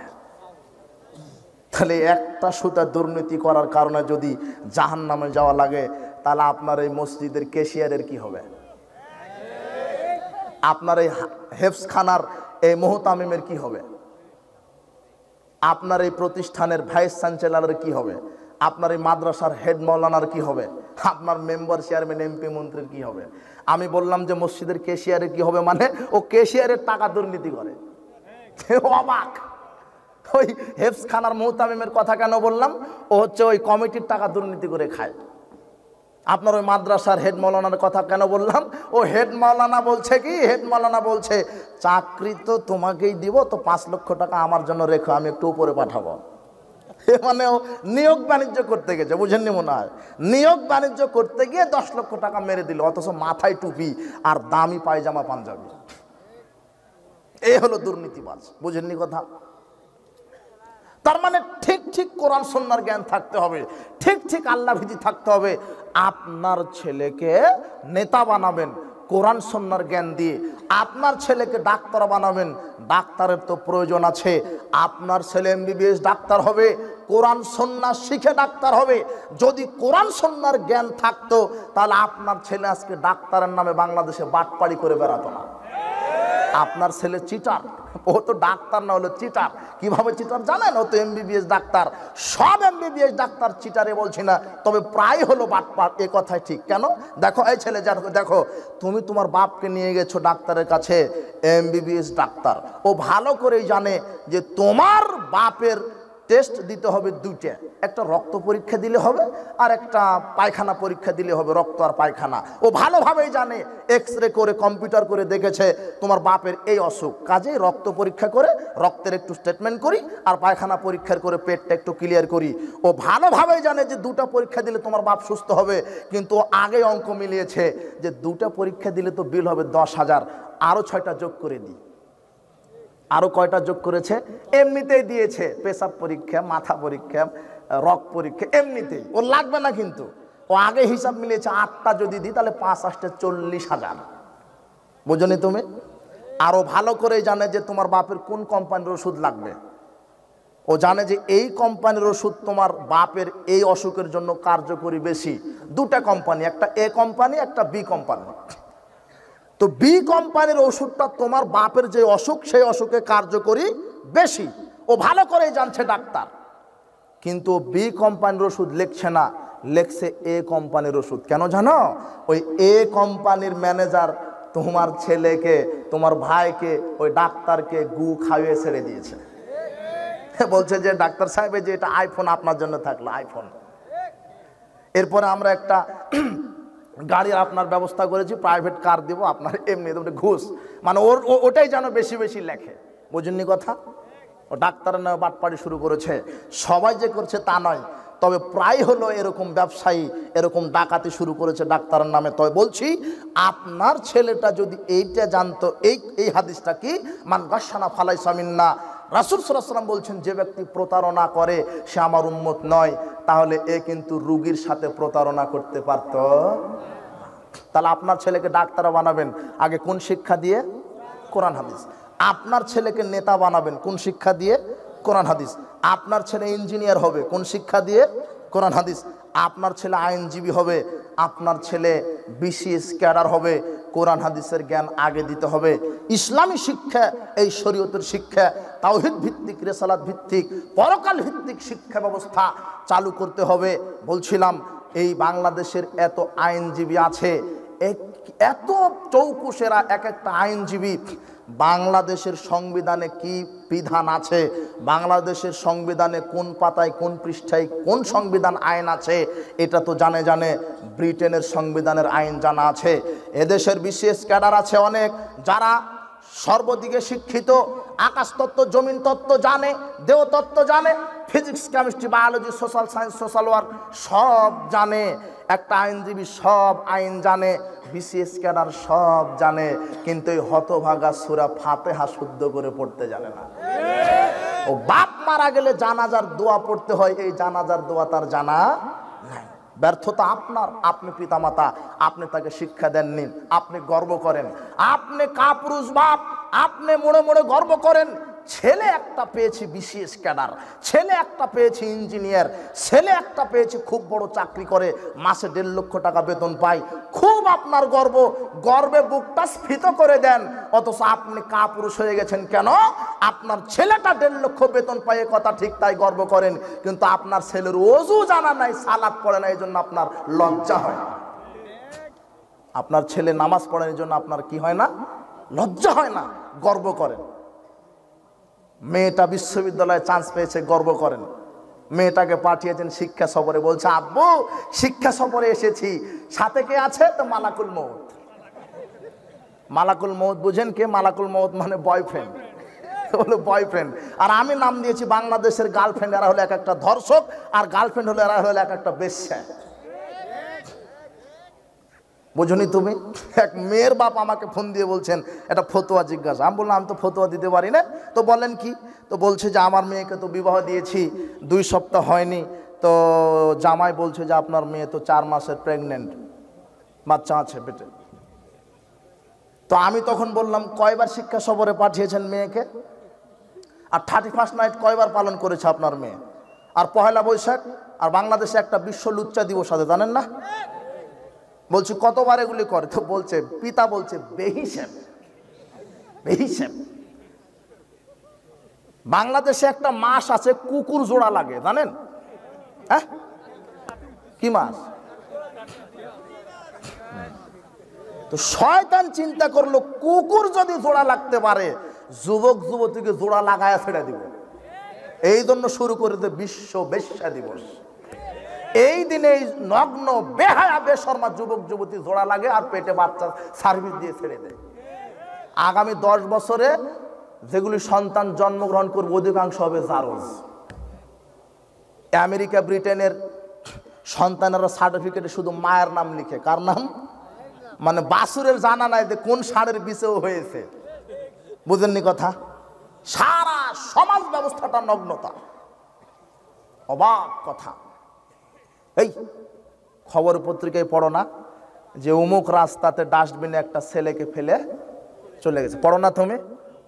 তাহলে একটা সুতা দুর্নীতি করার কারণে যদি জাহান্নামে যাওয়া লাগে, তাহলে আপনার এই মসজিদের ক্যাশিয়ারের কি হবে? আপনার এই হেফজখানার এই মুহতামিমের কি হবে? আপনার এই প্রতিষ্ঠানের ভাইস চ্যান্সেলরের কি হবে? আপনার এই মাদ্রাসার হেড মাওলানার কি হবে? আপনার মেম্বার, চেয়ারম্যান, এমপি, মন্ত্রীর কি হবে? আমি বললাম যে মসজিদের ক্যাশিয়ারের কি হবে, মানে ও ক্যাশিয়ারের টাকা দুর্নীতি করে। অবাক! ওই হেফজখানার মুহতামিমের কথা কেন বললাম? ও হচ্ছে ওই কমিটির টাকা দুর্নীতি করে খায়। আপনার ওই মাদ্রাসার হেড মাওলানার কথা কেন বললাম? ও হেড মাওলানা বলছে কি, হেড মাওলানা বলছে চাকরি তো তোমাকেই দিব, তো 5 লক্ষ টাকা আমার জন্য রেখো, আমি একটু উপরে পাঠাবো। মানে ও নিয়োগ বাণিজ্য করতে গেছে, বুঝেননি মনে হয়? নিয়োগ বাণিজ্য করতে গিয়ে 10 লক্ষ টাকা মেরে দিল, অথচ মাথায় টুপি আর দামি পায়জামা পাঞ্জাবি। এই হলো দুর্নীতিবাজ, বুঝেননি কথা? তার মানে ঠিক ঠিক কোরআন সুন্নাহর জ্ঞান থাকতে হবে, ঠিক ঠিক আল্লাহ ভীতি থাকতে হবে। আপনার ছেলেকে নেতা বানাবেন কোরআন সুন্নাহর জ্ঞান দিয়ে, আপনার ছেলেকে ডাক্তার বানাবেন, ডাক্তারের তো প্রয়োজন আছে। আপনার ছেলে এমবিবিএস ডাক্তার হবে, কোরআন সুন্নাহ শিখে ডাক্তার হবে। যদি কোরআন সুন্নাহর জ্ঞান থাকতো, তাহলে আপনার ছেলে আজকে ডাক্তারের নামে বাংলাদেশে বাটপাড়ি করে বেড়াতো না। আপনার ছেলে চিটার, ও তো ডাক্তার না, হলো চিটার। কিভাবে চিটার জানেন? ও তো এমবিবিএস ডাক্তার। সব এমবিবিএস ডাক্তার চিটারে বলছি না, তবে প্রায় হলো বাটপার, এ কথাই ঠিক। কেন? দেখো এই ছেলে, দেখো তুমি তোমার বাপকে নিয়ে গেছো ডাক্তারের কাছে, এমবিবিএস ডাক্তার, ও ভালো করেই জানে যে তোমার বাপের টেস্ট দিতে হবে 2টা, একটা রক্ত পরীক্ষা দিলে হবে আর একটা পায়খানা পরীক্ষা দিলে হবে, রক্ত আর পায়খানা। ও ভালোভাবেই জানে, এক্সরে করে কম্পিউটার করে দেখেছে তোমার বাপের এই অসুখ, কাজেই রক্ত পরীক্ষা করে রক্তের একটু স্টেটমেন্ট করি আর পায়খানা পরীক্ষার করে পেটটা একটু ক্লিয়ার করি। ও ভালোভাবেই জানে যে 2টা পরীক্ষা দিলে তোমার বাপ সুস্থ হবে, কিন্তু আগে অঙ্ক মিলিয়েছে যে 2টা পরীক্ষা দিলে তো বিল হবে 10,000, আরও 6টা যোগ করে দিই। আরো কয়টা যোগ করেছে? এমনিতেই দিয়েছে, পেশাব পরীক্ষা, মাথা পরীক্ষা, রক্ত পরীক্ষা, এমনিতেই ওর লাগবে না। কিন্তু ও আগে হিসাব মিলিয়েছে 8টা যদি দিই তাহলে 5 8 40,000। বুঝনি তুমি? আরো ভালো করে জানে যে তোমার বাপের কোন কোম্পানির ওষুধ লাগবে। ও জানে যে এই কোম্পানির ওষুধ তোমার বাপের এই অসুখের জন্য কার্যকরী বেশি। 2টা কোম্পানি, একটা এ কোম্পানি, একটা বি কোম্পানি। তো বি কোম্পানির ওষুধটা তোমার বাপের যে অসুখ, সেই অসুখে কার্যকরী বেশি। ও ভালো করেই জানছে ডাক্তার, কিন্তু বি কোম্পানির ওষুধ লিখছে না, লিখছে এ কোম্পানির ওষুধ। কেন জানো? ওই এ কোম্পানির ম্যানেজার তোমার ছেলেকে, তোমার ভাইকে, ওই ডাক্তারকে গু খাইয়ে ছেড়ে দিয়েছে। বলছে যে ডাক্তার সাহেব যে এটা আইফোন আপনার জন্য থাকলো আইফোন। এরপরে আমরা একটা গাড়ির আপনার ব্যবস্থা করেছি, প্রাইভেট কার দেবো আপনার, এমনি ঘুষ, মানে ওটাই যেন বেশি বেশি লেখে। বুঝেননি কথা? ও ডাক্তার নয় বাটপাড়ি শুরু করেছে। সবাই যে করছে তা নয়, তবে প্রায় হলো এরকম ব্যবসায়ী এরকম ডাকাতি শুরু করেছে ডাক্তারের নামে। তবে বলছি আপনার ছেলেটা যদি এইটা জানতো, এই হাদিসটা কি, মান গাশানা ফালাইসা মিন্না, রাসূল সাল্লাল্লাহু আলাইহি ওয়াসাল্লাম বলছেন যে ব্যক্তি প্রতারণা করে সে আমার উম্মত নয়, তাহলে এ কিন্তু রোগীর সাথে প্রতারণা করতে পারত। তাহলে আপনার ছেলেকে ডাক্তার বানাবেন আগে কোন শিক্ষা দিয়ে? কোরআন হাদিস। আপনার ছেলেকে নেতা বানাবেন কোন শিক্ষা দিয়ে? কোরআন হাদিস। আপনার ছেলে ইঞ্জিনিয়ার হবে কোন শিক্ষা দিয়ে? কোরআন হাদিস। আপনার ছেলে আইনজীবী হবে, আপনার ছেলে বিসিএস ক্যাডার হবে, কোরআন হাদিসের জ্ঞান আগে দিতে হবে। ইসলামী শিক্ষা, এই শরীয়তের শিক্ষা, তাওহীদ ভিত্তিক, রিসালাত ভিত্তিক, পরকাল ভিত্তিক শিক্ষা ব্যবস্থা চালু করতে হবে। বলছিলাম এই বাংলাদেশের এত আইনজীবী আছে, এত চৌকুশেরা, এক একটা আইনজীবী বাংলাদেশের সংবিধানে কি বিধান আছে, বাংলাদেশের সংবিধানে কোন পাতায় কোন পৃষ্ঠায় কোন সংবিধান আইন আছে এটা তো জানে। ব্রিটেনের সংবিধানের আইন জানা আছে। এদেশের বিশেষ ক্যাডার আছে অনেক যারা সর্বদিকে শিক্ষিত, আকাশতত্ত্ব জমিন তত্ত্ব জানে, দেহতত্ত্ব জানে, physics chemistry biology social science social work সব জানে। একটা আইনজীবী সব আইন জানে, বিসিএস ক্যাডার সব জানে, কিন্তু এই হতভাগা সূরা ফাতিহা শুদ্ধ করে পড়তে জানে না। ও বাপ মারা গেলে জানাজার দোয়া পড়তে হয়, এই জানাজার দোয়া তার জানা নাই। ব্যর্থতা আপনার, আপনি পিতামাতা, আপনি তাকে শিক্ষা দেননি, আপনি গর্ব করেন, আপনি কাপুরুষ বাপ, আপনি মোড়ে মোড়ে গর্ব করেন। ছেলে একটা পেয়েছি বিসিএস ক্যাডার, ছেলে একটা পেয়েছি ইঞ্জিনিয়ার, ছেলে একটা পেয়েছি খুব বড় চাকরি করে, মাসে 1.5 লক্ষ টাকা বেতন পায়, খুব আপনার গর্ব, গর্বে বুকটা স্ফীত করে দেন। অথচ আপনি কাপুরুষ হয়ে গেছেন কেন? আপনার ছেলেটা 1.5 লক্ষ বেতন পায় কথা ঠিক, তাই গর্ব করেন, কিন্তু আপনার ছেলের ওযু জানা নাই, সালাত পড়ে না, এই জন্য আপনার লজ্জা হয়। আপনার ছেলে নামাজ পড়ে এই জন্য আপনার কি হয় না? লজ্জা হয় না, গর্ব করেন। মেয়েটা বিশ্ববিদ্যালয়ে চান্স পেয়েছে, গর্ব করেন। মেয়েটাকে পাঠিয়েছেন শিক্ষা সফরে, বলছে আব্বু শিক্ষা সফরে এসেছি, সাথে কে আছে? তো মালাকুল মউত। মালাকুল মউত বুঝেন কে? মালাকুল মউত মানে বয়ফ্রেন্ড, হলো বয়ফ্রেন্ড। আর আমি নাম দিয়েছি বাংলাদেশের গার্লফ্রেন্ড, এরা হলো এক একটা ধর্ষক, আর গার্লফ্রেন্ড হলো এরা হলো এক একটা বেশ্যা। বুঝনি তুমি? এক মেয়ের বাপ আমাকে ফোন দিয়ে বলছেন একটা ফতোয়া জিজ্ঞাসা। আমি বললাম আমি তো ফতোয়া দিতে পারি না। তো বলেন কি? তো বলছে যে আমার মেয়েকে তো বিবাহ দিয়েছি, 2 সপ্তাহ হয়নি, তো জামাই বলছে যে আপনার মেয়ে তো 4 মাসের প্রেগনেন্ট, বাচ্চা আছে পেটে। তো আমি তখন বললাম কয়বার শিক্ষা সফরে পাঠিয়েছেন মেয়েকে? আর 31st নাইট কয়বার পালন করেছে আপনার মেয়ে? আর পহেলা বৈশাখ, আর বাংলাদেশে একটা বিশ্ব লুচ্চা দিবস আছে জানেন না? বলছি কতবার এগুলি করে? তো বলছে পিতা বলছে বেহিসেব, বেহিসেব। বাংলাদেশে একটা মাস আছে কুকুর জোড়া লাগে জানেন? হ্যাঁ, কি মাস? তো শয়তান চিন্তা করলো কুকুর যদি জোড়া লাগতে পারে, যুবক যুবতীকে জোড়া লাগায় ছেড়ে দিব। এই জন্য শুরু করে দেয় বিশ্ব বেশ্যা দিবস। এই দিনে নগ্ন বেহায়া বেশরমা যুবক যুবতী জোড়া লাগে আর পেটে বাচ্চা সার্ভিস দিয়ে ছেড়ে দেয়। আগামী 10 বছরে যেগুলি সন্তান জন্মগ্রহণ করবে অধিকাংশ হবে জারজ। আমেরিকা ব্রিটেনের সন্তানেরা সার্টিফিকেটে শুধু মায়ের নাম লিখে, কার নাম? মানে বাসুরের জানা নাই যে কোন ষাঁড়ের বিষেও হয়েছে। বুঝেননি কথা? সারা সমাজ ব্যবস্থাটা নগ্নতা, অবাক কথা। এই খবর পত্রিকায় পড়ো না যে অমুক রাস্তাতে ডাস্টবিনে একটা ছেলেকে ফেলে চলে গেছে? পড়ো না তুমি?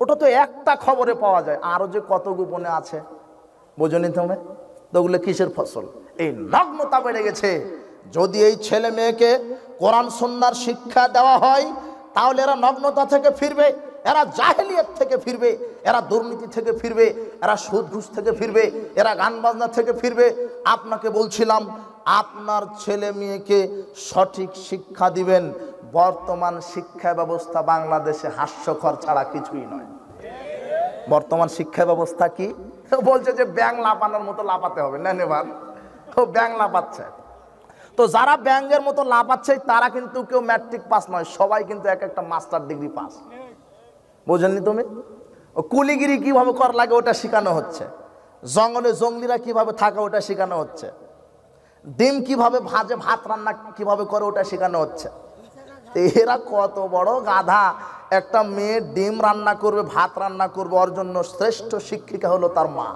ওটা তো একটা খবরে পাওয়া যায়, আরো যে কত গোপনে আছে বোঝনি তুমি? তো ওগুলো কিসের ফসল? এই নগ্নতা বেড়ে গেছে। যদি এই ছেলে মেয়েকে কোরআন সুন্নাহর শিক্ষা দেওয়া হয় তাহলে এরা নগ্নতা থেকে ফিরবে, এরা জাহেলিয়ত থেকে ফিরবে, এরা দুর্নীতি থেকে ফিরবে, এরা সুদ ঘুষ থেকে ফিরবে, এরা গান বাজনা থেকে ফিরবে। আপনাকে বলছিলাম আপনার ছেলে মেয়েকে সঠিক শিক্ষা দিবেন। বর্তমান শিক্ষা ব্যবস্থা বাংলাদেশে হাস্যকর ছাড়া কিছুই নয়। বর্তমান শিক্ষা ব্যবস্থা কি? বলছে যে ব্যাঙ লাফানোর মতো লাফাতে হবে। নেন এবার, ও ব্যাঙ লাফাচ্ছে। তো যারা ব্যাঙের মতো লাফাচ্ছে তারা কিন্তু কেউ ম্যাট্রিক পাস নয়, সবাই কিন্তু এক একটা মাস্টার ডিগ্রি পাস। বোঝেননি তুমি? ও কুলিগিরি কিভাবে করা লাগে ওটা শেখানো হচ্ছে, জঙ্গলে জঙ্গলিরা কিভাবে থাকে ওটা শেখানো হচ্ছে, ডিম কিভাবে ভাজে, ভাত রান্না কিভাবে করে ওটা শেখানো হচ্ছে। এরা কত বড় গাধা! একটা মেয়ে ডিম রান্না করবে, ভাত রান্না করবে, ওর জন্য শ্রেষ্ঠ শিক্ষিকা হলো তার মা।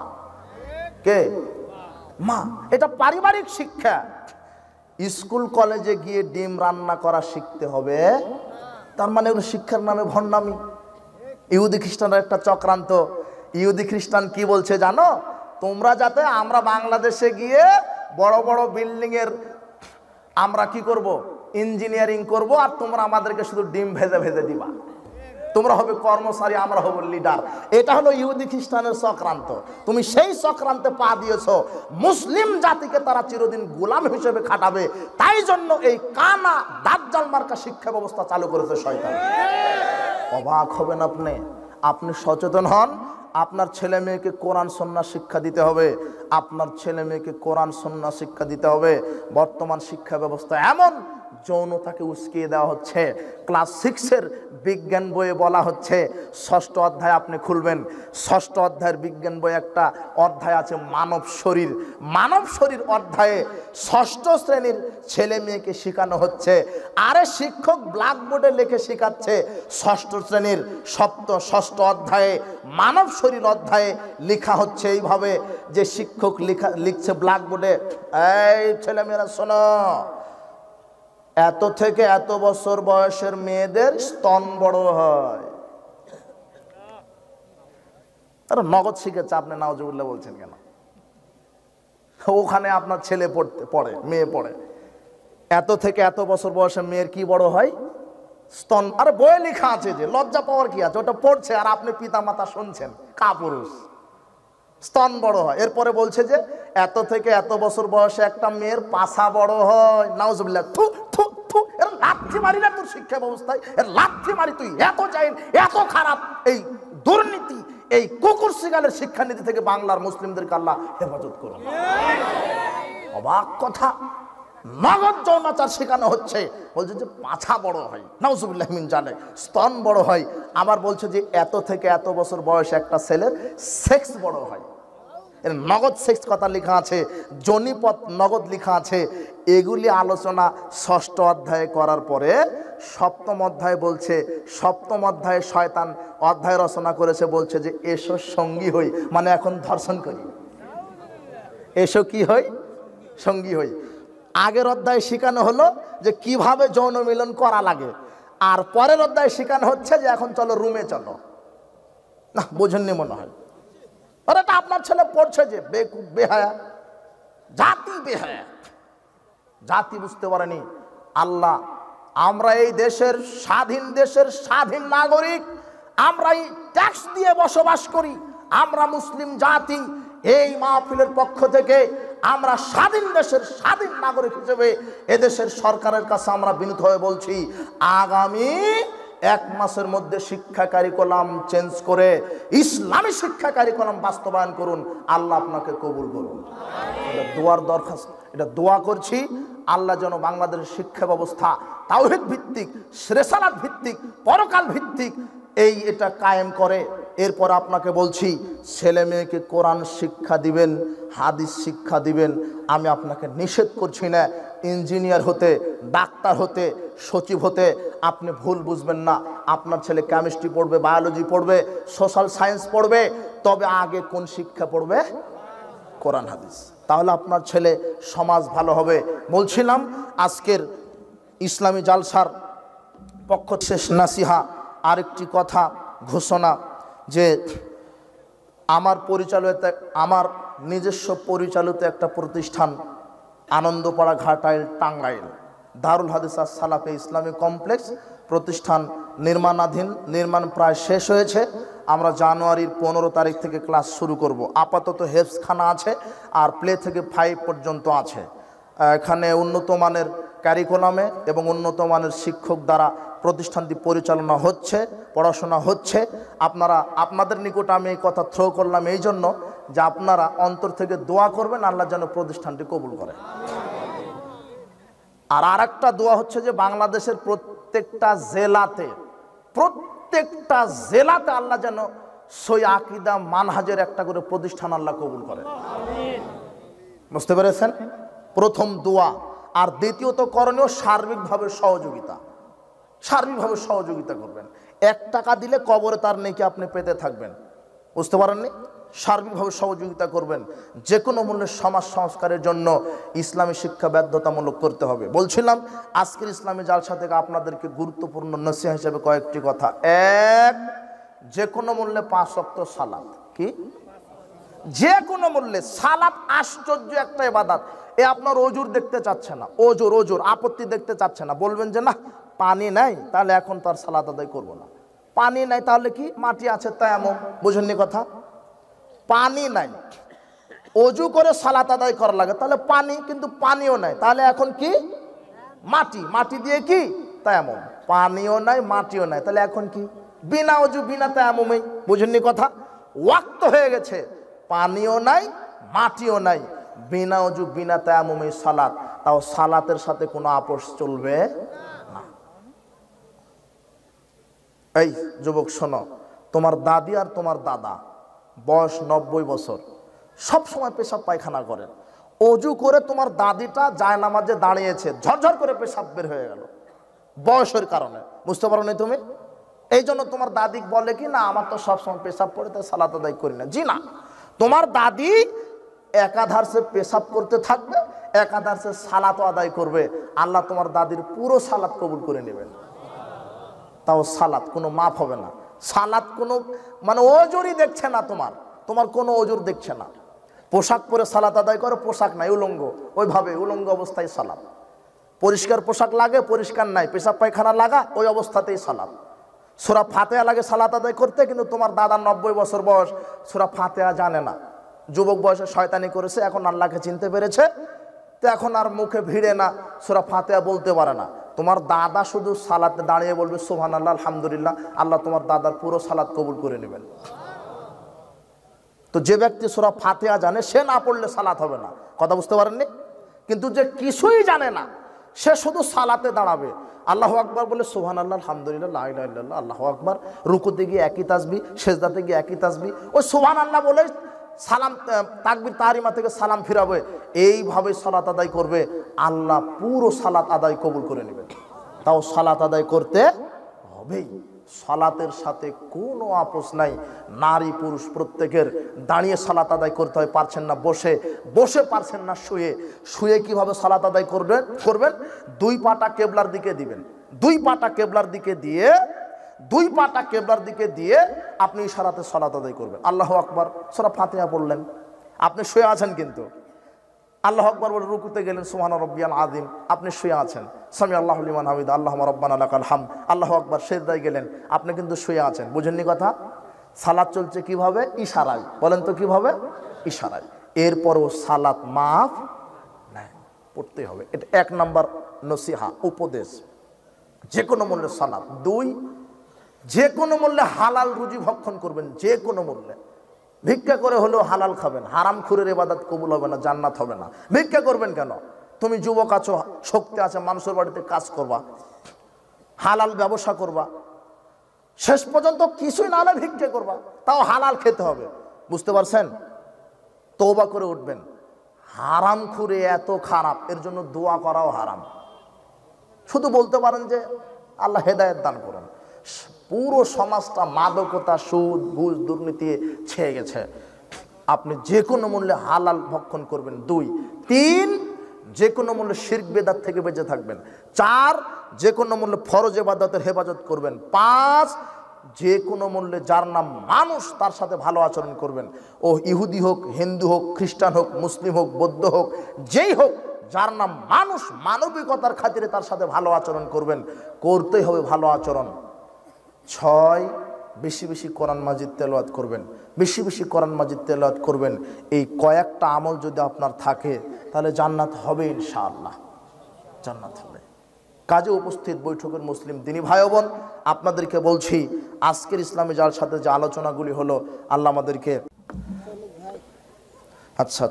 কে? মা। এটা পারিবারিক শিক্ষা। স্কুল কলেজে গিয়ে ডিম রান্না করা শিখতে হবে, তার মানে ওগুলো শিক্ষার নামে ভণ্ডামি। ইহুদি খ্রিস্টানের একটা চক্রান্ত। ইহুদি খ্রিস্টান কি বলছে জানো? তোমরা যাতে আমরা বাংলাদেশে গিয়ে বড় বড় বিল্ডিং এর আমরা কি করব, ইঞ্জিনিয়ারিং করব, আর তোমরা আমাদেরকে শুধু ডিম ভেজে ভেজে দিবা, তোমরা হবে কর্মচারী, আমরা হব লিডার। এটা হলো ইহুদি খ্রিস্টানের চক্রান্ত। তুমি সেই চক্রান্তে পা দিয়েছো। মুসলিম জাতিকে তারা চিরদিন গোলাম হিসেবে খাটাবে, তাই জন্য এই কানা দাজ্জাল মার্কা শিক্ষা ব্যবস্থা চালু করেছে শয়তান। অবাক হবেন আপনি। আপনি সচেতন হন, আপনার ছেলে মেয়েকে কোরআন সুন্নাহ শিক্ষা দিতে হবে, আপনার ছেলে মেয়েকে কোরআন সুন্নাহ শিক্ষা দিতে হবে। বর্তমান শিক্ষা ব্যবস্থা এমন, যৌনতাকে উস্কিয়ে দেওয়া হচ্ছে। ক্লাস 6-এর বিজ্ঞান বইয়ে বলা হচ্ছে, 6ষ্ঠ অধ্যায় আপনি খুলবেন, 6ষ্ঠ অধ্যায়ের বিজ্ঞান বই একটা অধ্যায় আছে মানব শরীর। মানব শরীর অধ্যায়ে 6ষ্ঠ শ্রেণীর ছেলে মেয়েকে শেখানো হচ্ছে। আরে শিক্ষক ব্ল্যাকবোর্ডে লিখে শেখাচ্ছে 6ষ্ঠ শ্রেণীর 6ষ্ঠ অধ্যায়ে মানব শরীর অধ্যায়ে লেখা হচ্ছে এইভাবে যে শিক্ষক লিখছে ব্ল্যাকবোর্ডে, এই ছেলেমেয়েরা শোনো, এত থেকে এত বছর বয়সের মেয়েদের স্তন বড় হয়। আরে নগদ শিখেছে, আপনি নাউজুবিল্লাহ বলছেন কেন? ওখানে আপনার ছেলে পড়ে, মেয়ে পড়ে, এত থেকে এত বছর বয়সের মেয়ের কি বড় হয়? স্তন। আরে বইয়ে লেখা আছে, যে লজ্জা পাওয়ার কি আছে? ওটা পড়ছে আর আপনি পিতা মাতা শুনছেন, কাপুরুষ। স্তন বড় হয়। এরপরে বলছে যে এত থেকে এত বছর বয়সে একটা মেয়ের পাছা বড় হয়। নাউজুবিল্লাহ। থু থু থু, এর লাথি মারি না তোর শিক্ষা ব্যবস্থায়, এর লাথি মারি। তুই এত জাহিল, এত খারাপ, এই দুর্নীতি, এই কুকুর শিকালের শিক্ষানীতি থেকে বাংলার মুসলিমদেরকে আল্লাহ হেফাজত করুন। অবাক কথা, নগদ যৌনাচার শেখানো হচ্ছে। বলছে যে পাছা বড় হয়, নাউজুবিল্লাহ মিন জালিক, স্তন বড় হয়। আবার বলছে যে এত থেকে এত বছর বয়সে একটা ছেলের সেক্স বড় হয়। এর নগদ সেক্স কথা লেখা আছে, জনিপথ নগদ লেখা আছে। এগুলি আলোচনা 6ষ্ঠ অধ্যায়ে করার পরে 7ম অধ্যায় বলছে, 7ম অধ্যায়ে শয়তান অধ্যায় রচনা করেছে, বলছে যে এসো সঙ্গী হই, মানে এখন ধর্ষণ করি। এসো কি হই? সঙ্গী হই। আগের অধ্যায়ে শেখানো হলো যে কিভাবে যৌন মিলন করা লাগে, আর পরের অধ্যায়ে শেখানো হচ্ছে যে এখন চলো রুমে চলো। না, বোঝেননি মনে হয়। আর এটা আপনার ছেলে পড়ছে যে বেহায়া জাতি, বেহায়া জাতি বুঝতে পারেনি। আল্লাহ, আমরা এই দেশের স্বাধীন নাগরিক, আমরা এই ট্যাক্স দিয়ে বসবাস করি, আমরা মুসলিম জাতি। এই মাহফিলের পক্ষ থেকে আমরা স্বাধীন দেশের স্বাধীন নাগরিক হিসেবে এদেশের সরকারের কাছে আমরা বিনীত হয়ে বলছি, আগামী 1 মাসের মধ্যে শিক্ষা কারিকুলাম চেঞ্জ করে ইসলামী শিক্ষা কারিকুলাম বাস্তবায়ন করুন। আল্লাহ আপনাকে কবুল করুন। এটা দোয়ার দরখাস্ত, এটা দোয়া করছি। আল্লাহ যেন বাংলাদেশের শিক্ষা ব্যবস্থা তাওহীদ ভিত্তিক, রিসালাত ভিত্তিক, পরকাল ভিত্তিক এটা কায়েম করে। এরপর আপনাকে বলছি, ছেলে মেয়েকে কোরআন শিক্ষা দিবেন, হাদিস শিক্ষা দিবেন। আমি আপনাকে নিষেধ করছি না ইঞ্জিনিয়ার হতে, ডাক্তার হতে, সচিব হতে। আপনি ভুল বুঝবেন না। আপনার ছেলে কেমিস্ট্রি পড়বে, বায়োলজি পড়বে, সোশ্যাল সায়েন্স পড়বে, তবে আগে কোন শিক্ষা পড়বে? কোরআন হাদিস। তাহলে আপনার ছেলে সমাজ ভালো হবে। বলছিলাম আজকের ইসলামী জালসার পক্ষ শেষ নাসিহা আরেকটি কথা ঘোষণা, যে আমার নিজস্ব পরিচালিত একটা প্রতিষ্ঠান আনন্দপাড়া ঘাটাইল টাঙ্গাইল দারুল হাদিস সালাফে ইসলামী কমপ্লেক্স প্রতিষ্ঠান নির্মাণাধীন, নির্মাণ প্রায় শেষ হয়েছে। আমরা জানুয়ারির 15 তারিখ থেকে ক্লাস শুরু করব। আপাতত হেফজখানা আছে আর প্লে থেকে 5 পর্যন্ত আছে। এখানে উন্নত মানের কারিকুলামে এবং উন্নত মানের শিক্ষক দ্বারা প্রতিষ্ঠানটি পরিচালনা হচ্ছে, পড়াশোনা হচ্ছে। আপনাদের নিকট আমি এই কথা থ্রো করলাম এই জন্য যে আপনারা অন্তর থেকে দোয়া করবেন আল্লাহ যেন প্রতিষ্ঠানটি কবুল করে। আর আরেকটা দোয়া হচ্ছে যে বাংলাদেশের প্রত্যেকটা জেলাতে আল্লাহ যেন সই আকীদা মানহাজের একটা করে প্রতিষ্ঠান আল্লাহ কবুল করে। বুঝতে পেরেছেন? প্রথম দোয়া। আর দ্বিতীয়ত করণীয় সার্বিকভাবে সহযোগিতা করবেন। 1 টাকা দিলে কবরে তার নেকি আপনি পেতে থাকবেন। বুঝতে পারেননি? সার্বিকভাবে সহযোগিতা করবেন। যে কোনো মূল্যে সমাজ সংস্কারের জন্য ইসলামী শিক্ষা বাধ্যতামূলক করতে হবে। বলছিলাম আজকের ইসলামী জালসা থেকে আপনাদেরকে গুরুত্বপূর্ণ নসিহা হিসেবে কয়েকটি কথা। 1, যে কোনো মূল্যে 5 ওয়াক্ত সালাত। কি? যে কোনো মূল্যে সালাত আশ্চর্য একটা ইবাদত। আপনার ওজুর দেখতে চাচ্ছে না, ওজুর আপত্তি দেখতে চাচ্ছে না, বলবেন যে না পানি নাই তাহলে এখন তো আর সালাত আদায় করবো না। পানি নাই তাহলে কি? মাটি আছে তায়াম্মুম। বুঝেননি কথা? পানি নাই, অজু করে সালাত আদায় করা লাগে, তাহলে পানি, কিন্তু পানিও নাই, তাহলে এখন কি? মাটি দিয়ে কি? তায়াম্মুম। পানিও নাই, মাটিও নাই, তাহলে এখন কি? বিনা অজু বিনা তায়াম্মুমেই। বুঝেননি কথা? ওয়াক্ত হয়ে গেছে, পানিও নাই, মাটিও নাই, বিনা অজু বিনা তায়াম্মুমেই সালাত। তাও সালাতের সাথে কোনো আপোষ চলবে না। এই যুবক শোনো, তোমার দাদি আর তোমার দাদা বয়স 90 বছর, সব সময় পেশাব পায়খানা করেন। অজু করে তোমার দাদিটা জায়নামাজে দাঁড়িয়েছে, ঝরঝর করে পেশাব বের হয়ে গেল বয়সের কারণে। বুঝতে পারো না তুমি? এই জন্য তোমার দাদি বলে কি না আমার তো সবসময় পেশাব পড়ে তাই সালাত আদায় করি না। জি না, তোমার দাদি একাধার সে পেশাব করতে থাকবে, একাধার সে সালাত আদায় করবে। আল্লাহ তোমার দাদির পুরো সালাত কবুল করে নেবেন। তাও সালাত কোনো মাফ হবে না। সালাত কোনো মানে ওজুরই দেখছে না, তোমার কোনো ওজুর দেখছে না। পোশাক পরে সালাত আদায় করে, পোশাক নাই উলঙ্গ, ওইভাবে উলঙ্গ অবস্থায় সালাত। পরিষ্কার পোশাক লাগে, পরিষ্কার নাই, পেশাব পায়খানা লাগা, ওই অবস্থাতেই সালাত। সূরা ফাতিহা লাগে সালাত আদায় করতে, কিন্তু তোমার দাদার 90 বছর বয়স, সূরা ফাতিহা জানে না। যুবক বয়সে শয়তানি করেছে, এখন আল্লাহকে চিনতে পেরেছে, তো এখন আর মুখে ভিড়ে না, সূরা ফাতিহা বলতে পারে না। তোমার দাদা শুধু সালাতে দাঁড়িয়ে বলবে সুবহানাল্লাহ আলহামদুলিল্লাহ, আল্লাহ তোমার দাদার পুরো সালাত কবুল করে নেবেন। তো যে ব্যক্তি সূরা ফাতিহা জানে সে না পড়লে সালাত হবে না। কথা বুঝতে পারেননি? কিন্তু যে কিছুই জানে না সে শুধু সালাতে দাঁড়াবে, আল্লাহু আকবার বলে সুবহানাল্লাহ আলহামদুলিল্লাহ লা ইলাহা ইল্লাল্লাহ আল্লাহু আকবার, রুকুতে গিয়ে একই তাসবিহ, সেজদাতে গিয়ে একই তাসবিহ, ওই সুবহানাল্লাহ বলে সালাম তাকবীর তাহরিমা থেকে সালাম ফিরাবে, এইভাবে সালাত আদায় করবে, আল্লাহ পুরো সালাত আদায় কবুল করে নেবেন। তাও সালাত আদায় করতে হবেই। সালাতের সাথে কোনো আপোষ নাই। নারী পুরুষ প্রত্যেকের দাঁড়িয়ে সালাত আদায় করতে হয়, পারছেন না বসে পারছেন না শুয়ে কিভাবে সালাত আদায় করবেন? 2 পাটা কেবলার দিকে দিবেন, 2 পাটা কেবলার দিকে দিয়ে 2 পাটা কেবলার দিকে দিয়ে আপনি ইশারাতে সালাত আদায় করবেন। আল্লাহু আকবার, সূরা ফাতিহা পড়লেন, আপনি শুয়ে আছেন, কিন্তু আল্লাহু আকবার বলে রুকুতে গেলেন সুবহানা রাব্বিয়াল আযীম, আপনি শুয়ে আছেন, সামি আল্লাহু লিমান হামিদা আল্লাহুম্মা রাব্বানা লাকাল হামদ, আল্লাহু আকবার, সিজদায় গেলেন, আপনি কিন্তু শুয়ে আছেন। বুঝেননি কথা? সালাত চলছে কিভাবে? ইশারায়। বলেন তো কিভাবে? ইশারায়। এরপরও সালাত মাফ নাই, পড়তে হবে। এটা 1 নাম্বার নসিহা, উপদেশ। যে কোনো মূল্যে সালাত। 2, যে কোনো মূল্যে হালাল রুজি ভক্ষণ করবেন, যে কোনো মূল্যে। ভিক্ষা করে হলেও হালাল খাবেন, হারাম খুরের ইবাদত কবুল হবে না, জান্নাত হবে না। ভিক্ষা করবেন কেন? তুমি যুবক আছো, শক্তি আছে, মানুষের বাড়িতে কাজ করবা, হালাল ব্যবসা করবা, শেষ পর্যন্ত কিছুই না হলে ভিক্ষা করবা, তাও হালাল খেতে হবে। বুঝতে পারছেন? তওবা করে উঠবেন। হারাম খুরে এত খারাপ, এর জন্য দোয়া করাও হারাম। শুধু বলতে পারেন যে আল্লাহ হেদায়েত দান করুন। পুরো সমাজটা মাদকতা, সুদ, ঘুষ, দুর্নীতি ছেয়ে গেছে। আপনি যে কোনো মূল্যে হালাল ভক্ষণ করবেন। 2, 3, যে কোনো মূল্যে শিরক বেদাত থেকে বেঁচে থাকবেন। 4, যে কোনো মূল্যে ফরজ ইবাদতের হেফাজত করবেন। 5, যে কোনো মূল্যে যার নাম মানুষ তার সাথে ভালো আচরণ করবেন। ও ইহুদি হোক, হিন্দু হোক, খ্রিস্টান হোক, মুসলিম হোক, বৌদ্ধ হোক, যেই হোক, যার নাম মানুষ, মানবিকতার খাতিরে তার সাথে ভালো আচরণ করবেন, করতেই হবে ভালো আচরণ। 6, বেশি বেশি কোরআন মাজিদ তেলাওয়াত করবেন, বেশি বেশি কোরআন মাজিদ তেলাওয়াত করবেন। এই কয়েকটা আমল যদি আপনার থাকে তাহলে জান্নাত হবে ইনশাআল্লাহ, জান্নাত হবে। কাজে উপস্থিত বৈঠকের মুসলিম দিনী ভাই বোন, আপনাদেরকে বলছি আজকের ইসলামী যার সাথে যে আলোচনাগুলি হলো, আল্লাহ আমাদেরকে। আচ্ছা,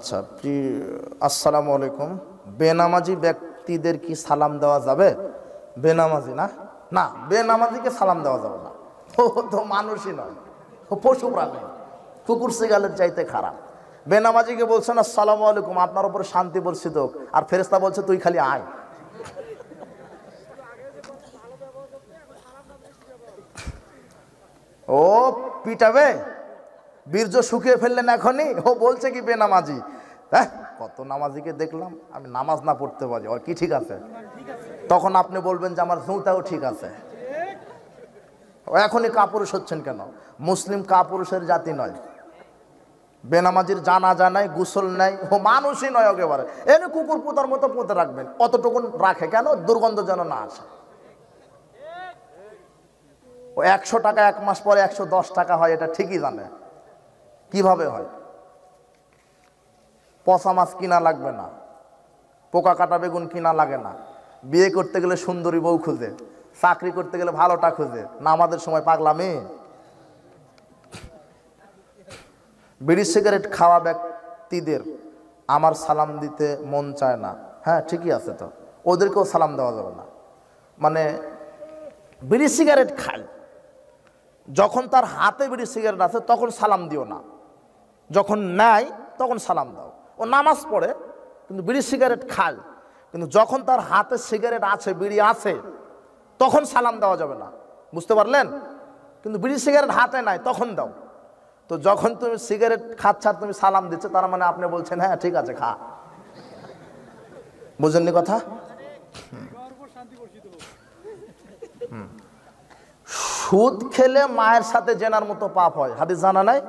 আসসালামু আলাইকুম। বেনামাজি ব্যক্তিদের কি সালাম দেওয়া যাবে? বেনামাজি না, না, বেনামাজিকে সালাম দেওয়া যাবে না। ও তো মানুষই নয়, ও পশু প্রাণী, কুকুর শিগালের চাইতে খারাপ। বেনামাজিকে বলছেন আসসালামু আলাইকুম, আপনার উপরে শান্তি বর্ষিত হোক, আর ফেরেশতা বলছে তুই খালি আয়। ও পিটাবে, বীর্য শুকিয়ে ফেললেন এখনই। ও বলছে কি বেনামাজি? হ্যাঁ, কত নামাজিকে দেখলাম আমি নামাজ না পড়তে পারি, ওর কি ঠিক আছে? তখন আপনি বলবেন যে আমার জুতাও ঠিক আছে। ও এখনই কাপুরুষ হচ্ছেন কেন? মুসলিম কাপুরুষের জাতি নয়। বেনামাজির জানাজা নাই, গোসল নাই, ও মানুষই নয় একেবারে। এনে কুকুর পোতার মতো পুঁতে রাখবেন, অতটুকুন রাখে কেন? দুর্গন্ধ যেন না আসে। ও 100 টাকা 1 মাস পরে 110 টাকা হয়, এটা ঠিকই জানে। কিভাবে হয়? পচা মাছ কিনা লাগবে না, পোকা কাটা বেগুন কিনা লাগে না। বিয়ে করতে গেলে সুন্দরী বউ খুঁজে, চাকরি করতে গেলে ভালোটা খুঁজে, না আমাদের সময় পাগলামি। বিড়ি সিগারেট খাওয়া ব্যক্তিদের আমার সালাম দিতে মন চায় না। হ্যাঁ, ঠিকই আছে, তো ওদেরকেও সালাম দেওয়া যাবে না। মানে বিড়ি সিগারেট খায়, যখন তার হাতে বিড়ি সিগারেট আছে তখন সালাম দিও না, যখন নেয় তখন সালাম দাও। ও নামাজ পড়ে কিন্তু বিড়ি সিগারেট খায়, কিন্তু যখন তার হাতে সিগারেট আছে, বিড়ি আছে, তখন সালাম দেওয়া যাবে না। বুঝতে পারলেন? কিন্তু বিড়ি সিগারেট হাতে নাই, তখন দাও। তো যখন তুমি সিগারেট খাচ্ছ আর তুমি সালাম দিচ্ছ, তার মানে আপনি বলছেন হ্যাঁ ঠিক আছে খা। বুঝেননি কথা? সুদ খেলে মায়ের সাথে জেনার মতো পাপ হয়, হাদিস জানা নাই?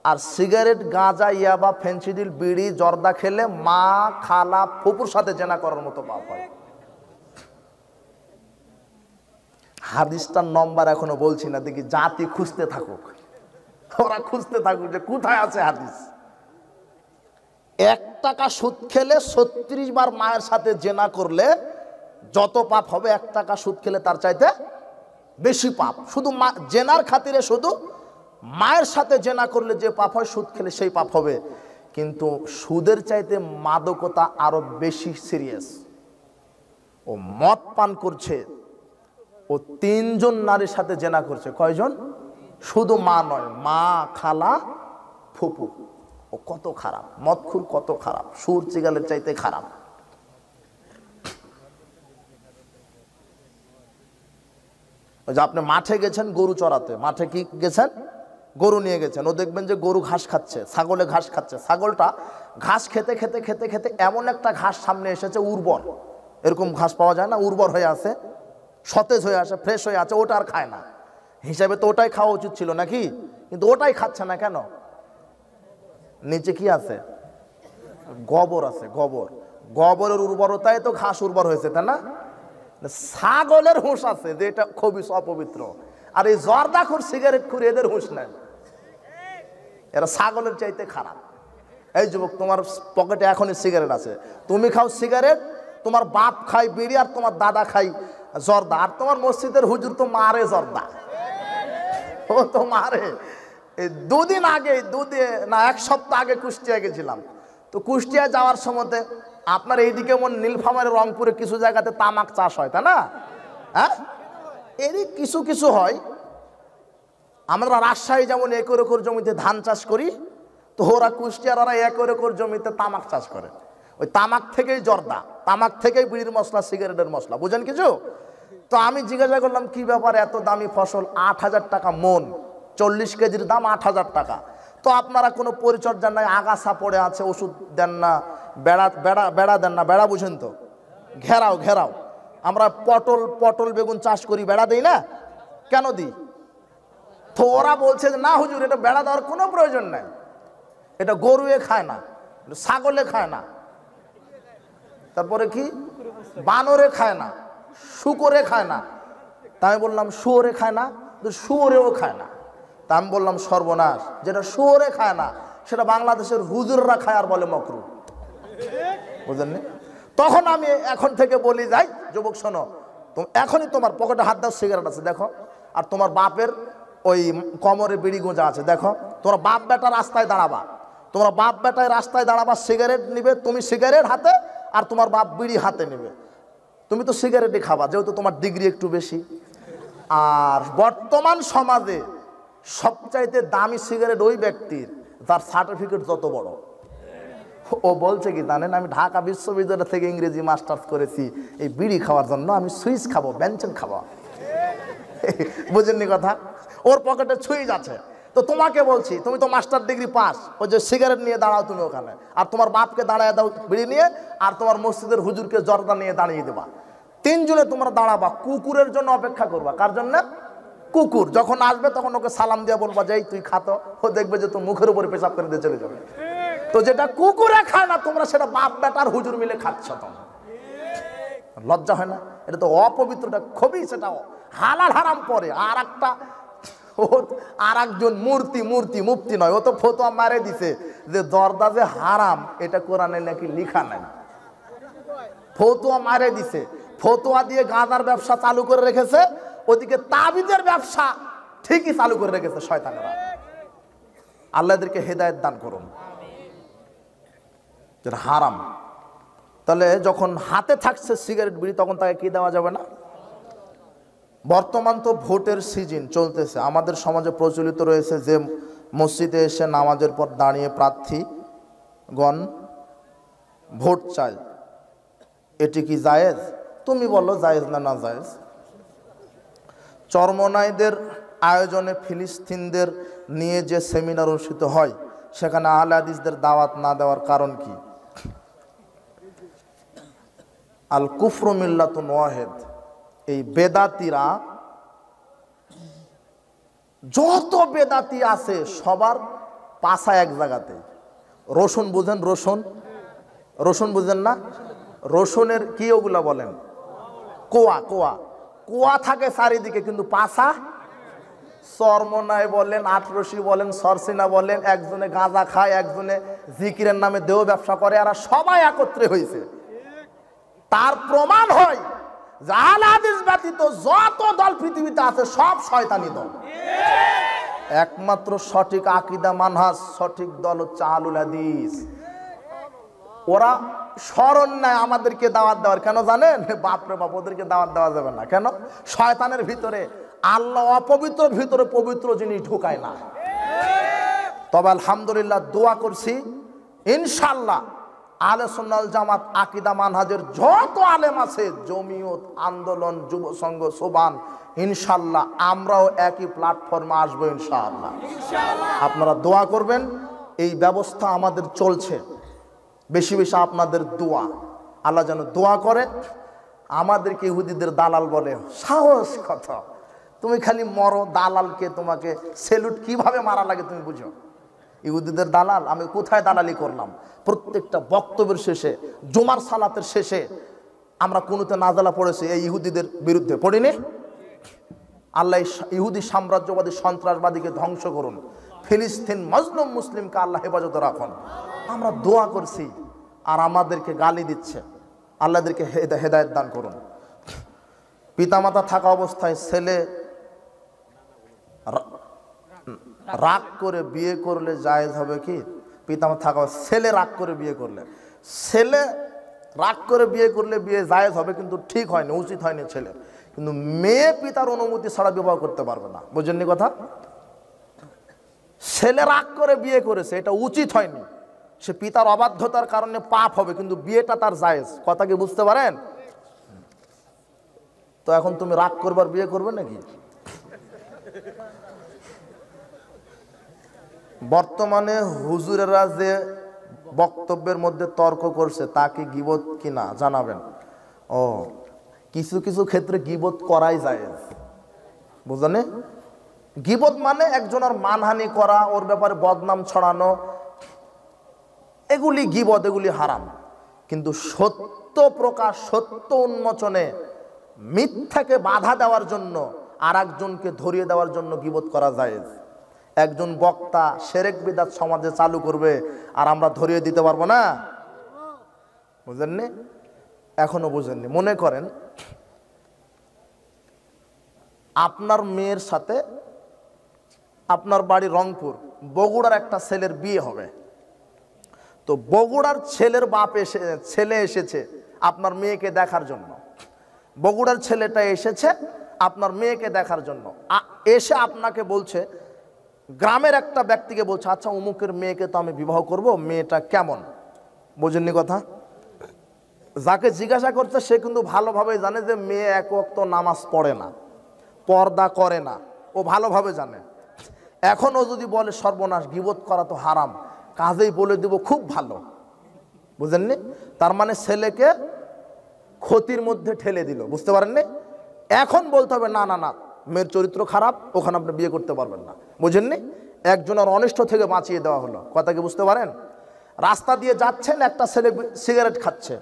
আর সিগারেট, গাঁজা, ইয়াবা, ফেন্সিডিল, বিড়ি, জর্দা খেলে মা, খালা, ফুপুর সাথে জেনা করার মতো পাপ হয়। হাদিসটার নম্বর এখনো বলছি না, দেখি জাতি খুঁজতে থাকুক, ওরা খুঁজতে থাকুক যে কোথায় আছে হাদিস। 1 টাকা সুদ খেলে 36 বার মায়ের সাথে জেনা করলে যত পাপ হবে, 1 টাকা সুদ খেলে তার চাইতে বেশি পাপ। শুধু জেনার খাতিরে শুধু মায়ের সাথে জেনা করলে যে পাপ হয়, সুদ খেলে সেই পাপ হবে। কিন্তু সুদের চাইতে মাদকতা আরো বেশি সিরিয়াস। ও মদ পান করছে, ও 3 জন নারীর সাথে জেনা করছে। কয়জন? শুধু মা নয়, মা, খালা, ফুপু। ও কত খারাপ, মদখুর কত খারাপ, সুর চিগালের চাইতে খারাপ। যে আপনি মাঠে গেছেন গরু চড়াতে, মাঠে কি গেছেন? গরু নিয়ে গেছেন। ও দেখবেন যে গরু ঘাস খাচ্ছে, ছাগলে ঘাস খাচ্ছে। ছাগলটা ঘাস খেতে খেতে খেতে খেতে এমন একটা ঘাস সামনে এসেছে, উর্বর, এরকম ঘাস পাওয়া যায় না, উর্বর হয়ে আছে, সতেজ হয়ে আসে, ফ্রেশ হয়ে আছে, ওটা আর খায় না। হিসাবে তো ওটাই খাওয়া উচিত ছিল নাকি? কিন্তু ওটাই খাচ্ছে না কেন? নিচে কি আছে? গোবর আছে, গোবর। গোবরের উর্বরতায় তো ঘাস উর্বর হয়েছে, তাই না? ছাগলের হুঁশ আছে যে এটা খুবই অপবিত্র। আর এই জর্দাখোর, সিগারেট খুর, এদের হুঁশ নাই। এরা ছাগলের চাইতে খারাপ। এই যুবক, তোমার পকেটে এখনই সিগারেট আছে, তুমি খাও সিগারেট, তোমার বাপ খাই বিড়ি, আর তোমার দাদা খাই জর্দা, আর তোমার মসজিদের হুজুর তো মারে জর্দা, ও তো মারে। এই 2 দিন আগে, 1 সপ্তাহ আগে কুষ্টিয়া গেছিলাম। তো কুষ্টিয়া যাওয়ার সময়তে আপনার এইদিকে মন নীলফামারী, রংপুরে কিছু জায়গাতে তামাক চাষ হয়, তাই না? হ্যাঁ, এরই কিছু কিছু হয়। আমরা রাজশাহী যেমন 1 একর জমিতে ধান চাষ করি, তো ওরা কুষ্টিয়ার 1 একর জমিতে তামাক চাষ করে। ওই তামাক থেকেই জর্দা, তামাক থেকেই বিড়ির মশলা, সিগারেটের মশলা। বুঝেন কিছু? তো আমি জিজ্ঞাসা করলাম কি ব্যাপার, এত দামি ফসল, 8,000 টাকা মন, 40 কেজির দাম 8,000 টাকা। তো আপনারা কোনো পরিচর্যা নাই, আগাছা পড়ে আছে, ওষুধ দেন না, বেড়া দেন না। বেড়া বুঝেন তো? ঘেরাও। আমরা পটল বেগুন চাষ করি, বেড়া দেই না? কেন দিই? তো ওরা বলছে যে না হুজুর, এটা বেড়া দেওয়ার কোনো প্রয়োজন নাই, এটা গরুয়ে খায় না, ছাগলে খায় না, তারপরে কি বানরে খায় না, শুকরে খায় না। তাই আমি বললাম শুয়োরে খায় না? শুয়োরেও খায় না। তা আমি বললাম সর্বনাশ, যেটা শুয়োরে খায় না সেটা বাংলাদেশের হুজুররা খায় আর বলে মকরু। বুঝলেন? তখন আমি এখন থেকে বলি যাই, যুবক শোনো, এখনই তোমার পকেটে হাত দাও, সিগারেট আছে দেখো, আর তোমার বাপের ওই কোমরে বিড়ি গোঁজা আছে দেখো। তোমার বাপ বেটা রাস্তায় দাঁড়াবা, তোমার বাপ বেটায় রাস্তায় দাঁড়াবা, সিগারেট নিবে তুমি সিগারেট হাতে, আর তোমার বাপ বিড়ি হাতে নেবে। তুমি তো সিগারেটই খাবা, যেহেতু তোমার ডিগ্রি একটু বেশি। আর বর্তমান সমাজে সবচাইতে দামি সিগারেট ওই ব্যক্তির যার সার্টিফিকেট যত বড়। ও বলছে কি জানেন, আমি ঢাকা বিশ্ববিদ্যালয় থেকে ইংরেজি মাস্টার্স করেছি, এই বিড়ি খাওয়ার জন্য আমি সুইচ খাবো, বেঞ্চন খাবো। বুঝেননি কথা? ওর পকেটে সুইচ আছে। তো তোমাকে বলছি, তুমি তো মাস্টার ডিগ্রি পাস, ওই যে সিগারেট নিয়ে দাঁড়াও তুমি ওখানে, আর তোমার বাপকে দাঁড়ায় দাও বিড়ি নিয়ে, আর তোমার মসজিদের হুজুরকে জর্দা নিয়ে দাঁড়িয়ে দেবা। তিনজনে তোমরা দাঁড়াবা, কুকুরের জন্য অপেক্ষা করবা। কার জন্য? কুকুর যখন আসবে তখন ওকে সালাম দিয়ে বলবা যে তুই খাতো, ও দেখবে যে তোর মুখের উপরে পেশাব করে দিয়ে চলে যাবে। তো যেটা কুকুরে খায় না, তোমরা সেটা বাপ বেটার হুজুর মিলে খাচ্ছ। তোমরা লজ্জা হয় না? এটা তো অপবিত্রটা খুবই, সেটা হালাল হারাম পরে। আর একজন মূর্তি মুফতি নয়, ও তো ফতোয়া মারে দিছে যে জর্দা যে হারাম, এটা কোরআনে নাকি লিখা নাই। ফতোয়া মারে দিছে, ফতোয়া দিয়ে গাঁজার ব্যবসা চালু করে রেখেছে, ওদিকে তাবিজের ব্যবসা ঠিকই চালু করে রেখেছে শয়তানেরা। আল্লাহ এদেরকে হেদায়েত দান করুন। যেটা হারাম, তাহলে যখন হাতে থাকছে সিগারেট বিড়ি, তখন তাকে কি দেওয়া যাবে না? বর্তমান তো ভোটের সিজন চলতেছে, আমাদের সমাজে প্রচলিত রয়েছে যে মসজিদে এসে নামাজের পর দাঁড়িয়ে প্রার্থীগণ ভোট চায়। এটি কি জায়েজ? তুমি বলো জায়েজ না না জায়েজ? চরমনাইদের আয়োজনে ফিলিস্তিনদের নিয়ে যে সেমিনার অনুষ্ঠিত হয়, সেখানে আহলে হাদিসদের দাওয়াত না দেওয়ার কারণ কি? আল কুফরু মিল্লাতুন ওয়াহিদ। এই বেদাতিরা, যত বেদাতি আছে সবার পাশা এক জায়গাতে। রসুন বুঝেন? রসুন বুঝেন না? রসুনের কি ওগুলা বলেন? কোয়া থাকে চারিদিকে, কিন্তু পাশা চরমনাই বলেন, আটরশি বলেন, সরসিনা বলেন, একজনে গাঁজা খায়, একজনে জিকিরের নামে দেহ ব্যবসা করে, আর সবাই একত্রে হয়েছে। তার প্রমাণ হয় যে আহলে হাদিস ব্যতীত যত দল পৃথিবীতে আছে সব শয়তানি দল। একমাত্র সঠিক আকীদা মানহাজ, সঠিক দল হচ্ছে আহলুল হাদিস। ওরা স্মরণ নেয় আমাদেরকে দাওয়াত দেওয়ার। কেন জানেন? বাপরে বাপ, ওদেরকে দাওয়াত দেওয়া যাবে না। কেন? শয়তানের ভিতরে আল্লাহ অপবিত্র, ভিতরে পবিত্র জিনিস ঢুকায় না। তবে আলহামদুলিল্লাহ দোয়া করছি, ইনশাআল্লাহ আহলে সুন্নাত ওয়াল জামাত আকীদা মানহাজের যত আলেম আছে, জমিয়ত, আন্দোলন, যুব সংঘ, সোবান, ইনশাআল্লাহ আমরাও একই প্ল্যাটফর্মে আসবো ইনশাআল্লাহ। আপনারা দোয়া করবেন। এই ব্যবস্থা আমাদের চলছে, বেশি বেশি আপনাদের দোয়া। আল্লাহ যেন দোয়া করে। আমাদেরকে ইহুদিদের দালাল বলে, সাহস কথা, তুমি খালি মরো, দালালকে তোমাকে সেলুট কিভাবে মারা লাগে তুমি বুঝো। ইহুদিদের দালাল, আমি কোথায় দালালি করলাম? প্রত্যেকটা বক্তব্যের শেষে, জুমার সালাতের শেষে আমরা কোনোতে নাজালা পড়েছি এই ইহুদিদের বিরুদ্ধে, পড়িনি? আল্লাহ ইহুদি সাম্রাজ্যবাদী সন্ত্রাসবাদীকে ধ্বংস করুন, ফিলিস্তিন মজলুম মুসলিমকে আল্লাহ হেফাজতে রাখুন। আমরা দোয়া করছি, আর আমাদেরকে গালি দিচ্ছে। আল্লাহদেরকে হেদায়েত দান করুন। পিতামাতা থাকা অবস্থায় ছেলে রাগ করে বিয়ে করলে জায়েজ হবে কি? পিতামাতা থাকা, ছেলে রাগ করে বিয়ে করলে, ছেলে রাগ করে বিয়ে করলে বিয়ে জায়েজ হবে, কিন্তু ঠিক হয়নি, উচিত হয়নি ছেলে। কিন্তু মেয়ে পিতার অনুমতি ছাড়া বিবাহ করতে পারবে না। বুঝেননি কথা? ছেলে রাগ করে বিয়ে করেছে, এটা উচিত হয়নি, সে পিতার অবাধ্যতার কারণে পাপ হবে, কিন্তু বিয়েটা তার জায়েজ। কথা কি বুঝতে পারেন? তো এখন তুমি রাগ করবার বিয়ে করবে নাকি? বর্তমানে হুজুরেরা যে বক্তব্যের মধ্যে তর্ক করছে, তা কি গীবত কিনা জানাবেন। ও, কিছু কিছু ক্ষেত্রে গীবত করাই জায়েজ। বুঝলেন? গীবত মানে একজনের মানহানি করা, ওর ব্যাপারে বদনাম ছড়ানো, এগুলি গীবত, এগুলি হারাম। কিন্তু সত্য প্রকাশ, সত্য উন্মোচনে মিথ্যাকে বাধা দেওয়ার জন্য, আর একজনকে ধরিয়ে দেওয়ার জন্য গীবত করা জায়েজ। একজন বক্তা শিরক বিদআত সমাজে চালু করবে, আর আমরা ধরিয়ে দিতে পারবো না? বুঝলেন? এখনো বুঝেননি। মনে করেন আপনার মেয়ের সাথে আপনার বাড়ি রংপুর, বগুড়ার একটা ছেলের বিয়ে হবে। তো বগুড়ার ছেলের ছেলে এসেছে আপনার মেয়েকে দেখার জন্য। বগুড়ার ছেলেটা এসেছে আপনার মেয়েকে দেখার জন্য। এসে আপনাকে বলছে, গ্রামের একটা ব্যক্তিকে বলছে, আচ্ছা অমুকের মেয়েকে তো আমি বিবাহ করব, মেয়েটা কেমন? বোঝেননি কথা? যাকে জিজ্ঞাসা করছে সে কিন্তু ভালোভাবে জানে যে মেয়ে এক ওয়াক্ত নামাজ পড়ে না, পর্দা করে না, ও ভালোভাবে জানে। এখন ও যদি বলে সর্বনাশ, গীবত করা তো হারাম, কাজেই বলে দিব খুব ভালো, বুঝেননি? তার মানে ছেলেকে ক্ষতির মধ্যে ঠেলে দিল, বুঝতে পারেননি? এখন বলতে হবে না না না, মেয়ের চরিত্র খারাপ, ওখানে আপনি বিয়ে করতে পারবেন না, বুঝেননি? একজনের অনিষ্ট থেকে বাঁচিয়ে দেওয়া হলো। কথা কি বুঝতে পারেন? রাস্তা দিয়ে যাচ্ছেন, একটা ছেলে সিগারেট খাচ্ছে,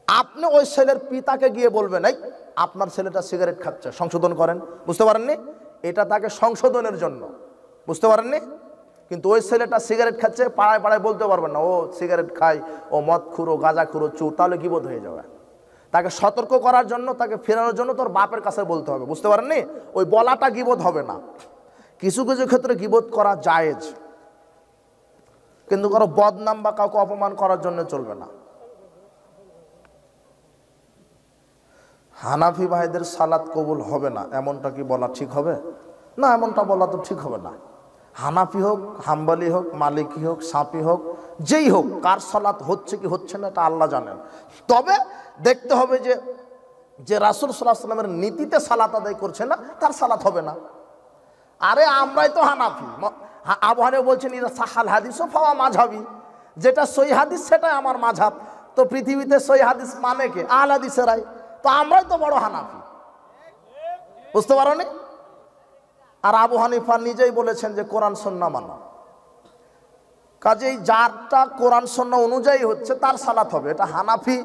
আপনি ওই ছেলের পিতাকে গিয়ে বলবেন, এই আপনার ছেলেটা সিগারেট খাচ্ছে, সংশোধন করেন, বুঝতে পারেননি? এটা তাকে সংশোধনের জন্য, বুঝতে পারেননি? কিন্তু ওই ছেলেটা সিগারেট খাচ্ছে, পাড়ায় পাড়ায় বলতে পারবেন না ও সিগারেট খায়, ও মদ খুঁড়ো, গাঁজা খুঁড়ো, চোর, তাহলে গীবত হয়ে যাবে। তাকে সতর্ক করার জন্য, তাকে ফেরানোর জন্য তোর বাপের কাছে বলতে হবে, বুঝতে পারেননি? ওই বলাটা গীবত হবে না। কিছু কিছু ক্ষেত্রে গীবত করা জায়েজ, কিন্তু কারো বদনাম বা কাউকে অপমান করার জন্য চলবে না। হানাফি ভাইদের সালাত কবুল হবে না, এমনটা কি বলা ঠিক হবে? না, এমনটা বলা তো ঠিক হবে না। হানাফি হোক, হাম্বলি হোক, মালিকি হোক, সাফি হোক, যেই হোক, কার সালাত হচ্ছে কি হচ্ছে না এটা আল্লাহ জানেন। তবে দেখতে হবে যে রাসূল সাল্লাল্লাহু আলাইহি ওয়াসাল্লামের নীতিতে সালাত আদায় করছে না, তার সালাত হবে না। আরে আমরাই তো হানাফি, আবু হানিফা বলছেন ইদা সাহাল হাদিস ফাওয়া মাযহাবি, যেটা সহিহ হাদিস সেটাই আমার মাযহাব। তো পৃথিবীতে সহিহ হাদিস মানে কে? আহলে হাদিসেরাই। তো আমরাই তো বড় হানাফি, বুঝতে পারোনি? আর আবু হানিফা নিজেই বলেছেন যে কোরআন সুন্নাহ মানো, কাজেই যারটা কোরআন সুন্নাহ অনুযায়ী হচ্ছে তার সালাত হবে। এটা হানাফি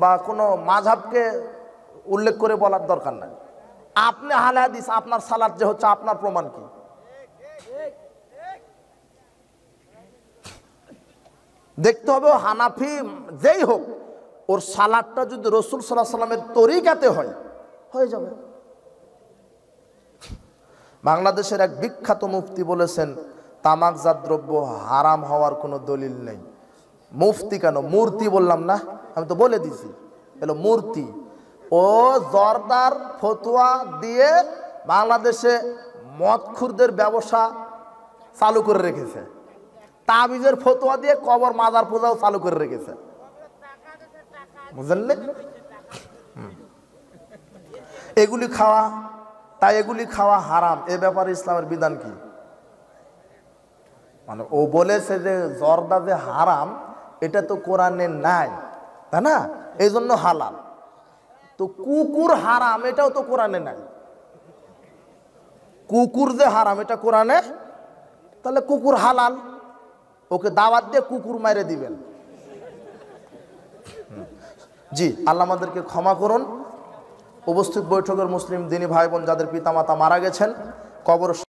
বা কোনো মাযহাবকে উল্লেখ করে বলার দরকার নাই। আপনি আহলে হাদিস, আপনার সালাত যে হচ্ছে, আপনার প্রমাণ কি? দেখতে হবে হানাফি যেই হোক, ওর সালাতটা যদি রাসূল সাল্লাল্লাহু আলাইহি ওয়াসাল্লামের তরিকাতে হয়, হয়ে যাবে। বাংলাদেশের এক বিখ্যাত মুফতি বলেছেন তামাকজাত দ্রব্য হারাম হওয়ার কোনো দলিল নেই। মুফতি কেন, মূর্তি বললাম না, আমি তো বলে দিছি, এলো মূর্তি। ও জর্দার ফতোয়া দিয়ে বাংলাদেশে মদখুরদের ব্যবসা চালু করে রেখেছে, তাবিজের ফতোয়া দিয়ে কবর মাজার পূজাও চালু করে রেখেছে, বুঝলেন? এগুলি খাওয়া, তাই এগুলি খাওয়া হারাম, এ ব্যাপারে ইসলামের বিধান কি? মানে ও বলেছে যে জর্দা যে হারাম, এটা তো কোরআনে নাই, তাই না? এই জন্য হালাল। তো কুকুর হারাম, এটাও তো কোরআনে নাই। কুকুর যে হারাম এটা কোরআনে, তাহলে কুকুর হালাল, ওকে দাওয়াত দিয়ে কুকুর মেরে দিবেন। জি, আল্লাহ আমাদেরকে ক্ষমা করুন। উপস্থিত বৈঠকের মুসলিম দিনী ভাই বোন যাদের পিতামাতা মারা গেছেন, কবর